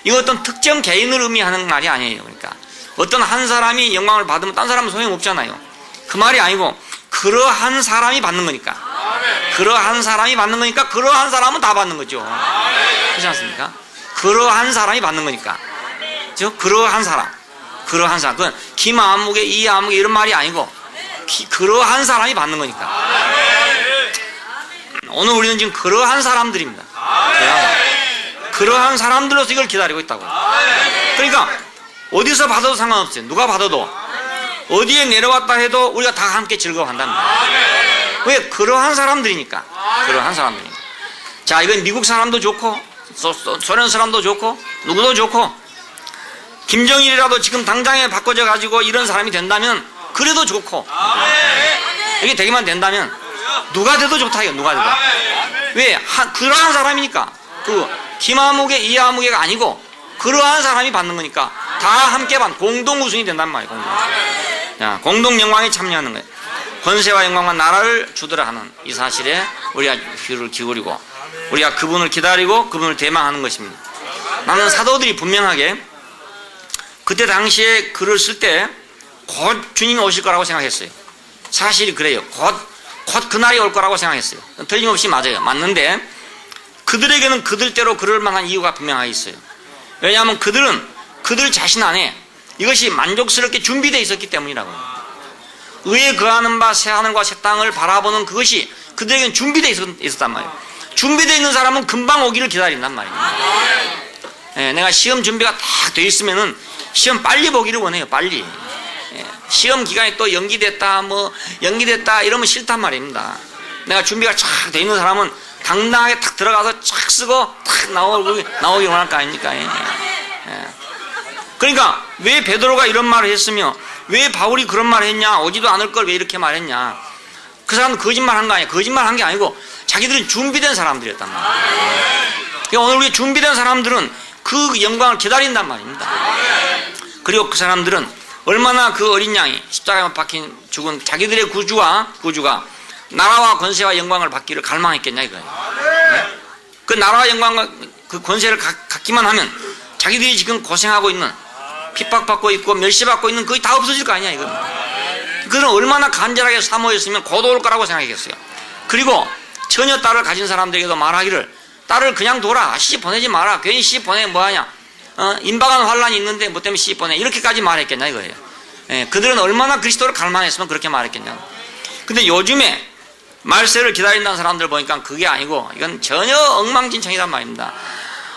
이거 어떤 특정 개인을 의미하는 말이 아니에요. 그러니까 어떤 한 사람이 영광을 받으면 딴 사람은 소용없잖아요. 그 말이 아니고 그러한 사람이 받는 거니까. 그러한 사람이 받는 거니까 그러한 사람은 다 받는 거죠. 그렇지 않습니까? 그러한 사람이 받는 거니까. 그렇죠? 그러한 사람. 그러한 사람. 그건 김아무개, 이아무개 이런 말이 아니고 그러한 사람이 받는 거니까. 오늘 우리는 지금 그러한 사람들입니다. 그러한 사람들로서 이걸 기다리고 있다고. 그러니까 어디서 받아도 상관없어요. 누가 받아도 어디에 내려왔다 해도 우리가 다 함께 즐거워한답니다. 왜? 그러한 사람들이니까. 그러한 사람들이니까. 자, 이건 미국 사람도 좋고 소련 사람도 좋고 누구도 좋고 김정일이라도 지금 당장에 바꿔져 가지고 이런 사람이 된다면 그래도 좋고 이게 되기만 된다면 누가 돼도 좋다 이거. 누가 돼도. 왜? 그러한 사람이니까. 그 김아무개 이아무개가 아니고 그러한 사람이 받는 거니까 다 함께 받는 공동 우승이 된단 말이에요. 공동 영광에 참여하는 거예요. 권세와 영광과 나라를 주더라 하는 이 사실에 우리가 귀를 기울이고 우리가 그분을 기다리고 그분을 대망하는 것입니다. 나는 사도들이 분명하게 그때 당시에 글을 쓸 때 곧 주님이 오실 거라고 생각했어요. 사실이 그래요. 곧 그날이 올 거라고 생각했어요. 틀림없이 맞아요. 맞는데 그들에게는 그들대로 그럴 만한 이유가 분명하게 있어요. 왜냐하면 그들은 그들 자신 안에 이것이 만족스럽게 준비되어 있었기 때문이라고요. 의에 거하는 바 새 하늘과 새 땅을 바라보는 그것이 그들에게는 준비되어 있었단 말이에요. 준비되어 있는 사람은 금방 오기를 기다린단 말입니다. 내가 시험 준비가 딱 되어 있으면은 시험 빨리 보기를 원해요. 빨리. 시험 기간이 또 연기됐다 이러면 싫단 말입니다. 내가 준비가 쫙 되어 있는 사람은 당당하게 탁 들어가서 쫙 쓰고 탁 나오기 원할 거 아닙니까? 그러니까 왜 베드로가 이런 말을 했으며 왜 바울이 그런 말을 했냐, 오지도 않을 걸 왜 이렇게 말했냐. 그 사람은 거짓말한 거 아니에요. 거짓말한 게 아니고 자기들은 준비된 사람들이었단 말이에요. 그러니까 오늘 우리 준비된 사람들은 그 영광을 기다린단 말입니다. 그리고 그 사람들은 얼마나 그 어린 양이 십자가에 박힌 죽은 자기들의 구주가 나라와 권세와 영광을 받기를 갈망했겠냐 이거예요. 그 나라와 영광과 그 권세를 갖기만 하면 자기들이 지금 고생하고 있는 핍박받고 있고 멸시받고 있는 그게 다 없어질 거 아니야 이거. 그들은 얼마나 간절하게 사모했으면 곧 올 거라고 생각했겠어요. 그리고 처녀 딸을 가진 사람들에게도 말하기를 딸을 그냥 둬라. 시집 보내지 마라. 괜히 시집 보내 뭐하냐. 임박한 환란이 있는데 뭐 때문에 시집 보내. 이렇게까지 말했겠냐 이거예요. 그들은 얼마나 그리스도를 갈망했으면 그렇게 말했겠냐. 근데 요즘에 말세를 기다린다는 사람들 보니까 그게 아니고 이건 전혀 엉망진창이란 말입니다.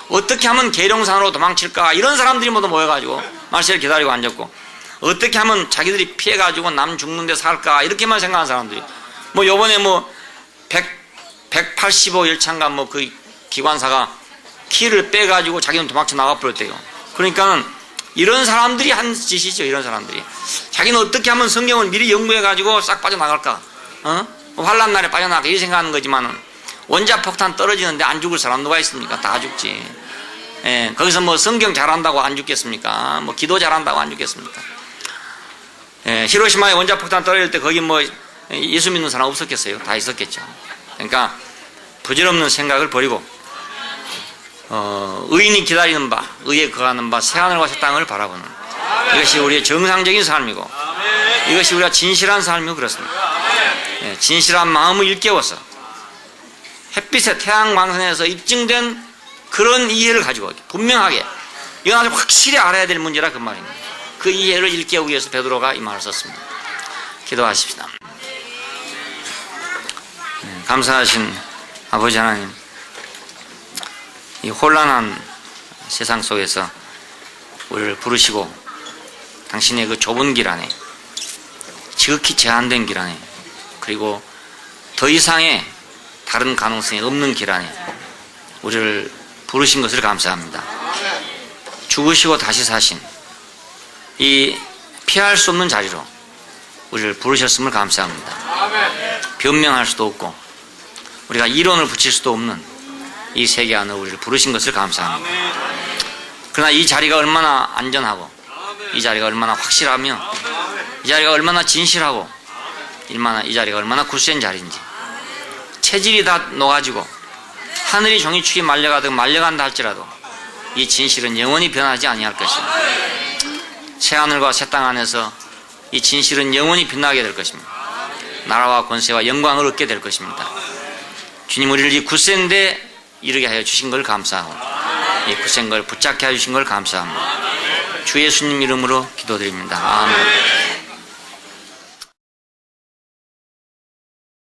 어떻게 하면 계룡산으로 도망칠까 이런 사람들이 모두 모여가지고 말세를 기다리고 앉았고 어떻게 하면 자기들이 피해가지고 남 죽는데 살까 이렇게만 생각하는 사람들이 뭐 요번에 185 열차인가 그 기관사가 키를 빼가지고 자기는 도망쳐 나가버렸대요. 그러니까는 이런 사람들이 한 짓이죠. 이런 사람들이 자기는 어떻게 하면 성경을 미리 연구해가지고 싹 빠져나갈까 환란 날에 빠져나갈까 이 생각하는 거지만은 원자폭탄 떨어지는데 안 죽을 사람 누가 있습니까? 다 죽지. 거기서 성경 잘한다고 안 죽겠습니까? 기도 잘한다고 안 죽겠습니까? 히로시마에 원자폭탄 떨어질 때 거기 예수 믿는 사람 없었겠어요? 다 있었겠죠. 그러니까 부질없는 생각을 버리고 의인이 기다리는 바, 의에 거하는 바, 새하늘과 새 땅을 바라보는 이것이 우리의 정상적인 삶이고 이것이 우리가 진실한 삶이고 그렇습니다. 진실한 마음을 일깨워서 햇빛의 태양광선에서 입증된 그런 이해를 가지고 분명하게 이건 아주 확실히 알아야 될 문제라 그 말입니다. 그 이해를 일깨우기 위해서 베드로가 이 말을 썼습니다. 기도하십시다. 감사하신 아버지 하나님, 이 혼란한 세상 속에서 우리를 부르시고 당신의 그 좁은 길 안에 지극히 제한된 길 안에 그리고 더 이상의 다른 가능성이 없는 길 안에 우리를 부르신 것을 감사합니다. 죽으시고 다시 사신 이 피할 수 없는 자리로 우리를 부르셨음을 감사합니다. 변명할 수도 없고 우리가 이론을 붙일 수도 없는 이 세계 안에 우리를 부르신 것을 감사합니다. 그러나 이 자리가 얼마나 안전하고 이 자리가 얼마나 확실하며 이 자리가 얼마나 진실하고 이 자리가 얼마나 굳센 자리인지, 체질이 다 녹아지고 하늘이 종이축이 말려간다 할지라도 이 진실은 영원히 변하지 아니할 것입니다. 새하늘과 새 땅 안에서 이 진실은 영원히 빛나게 될 것입니다. 나라와 권세와 영광을 얻게 될 것입니다. 주님 우리를 이 굳센 데 이르게 하여 주신 걸 감사하고, 이 굳센 걸 붙잡게 하여 주신 걸 감사합니다. 주 예수님 이름으로 기도드립니다. 아멘.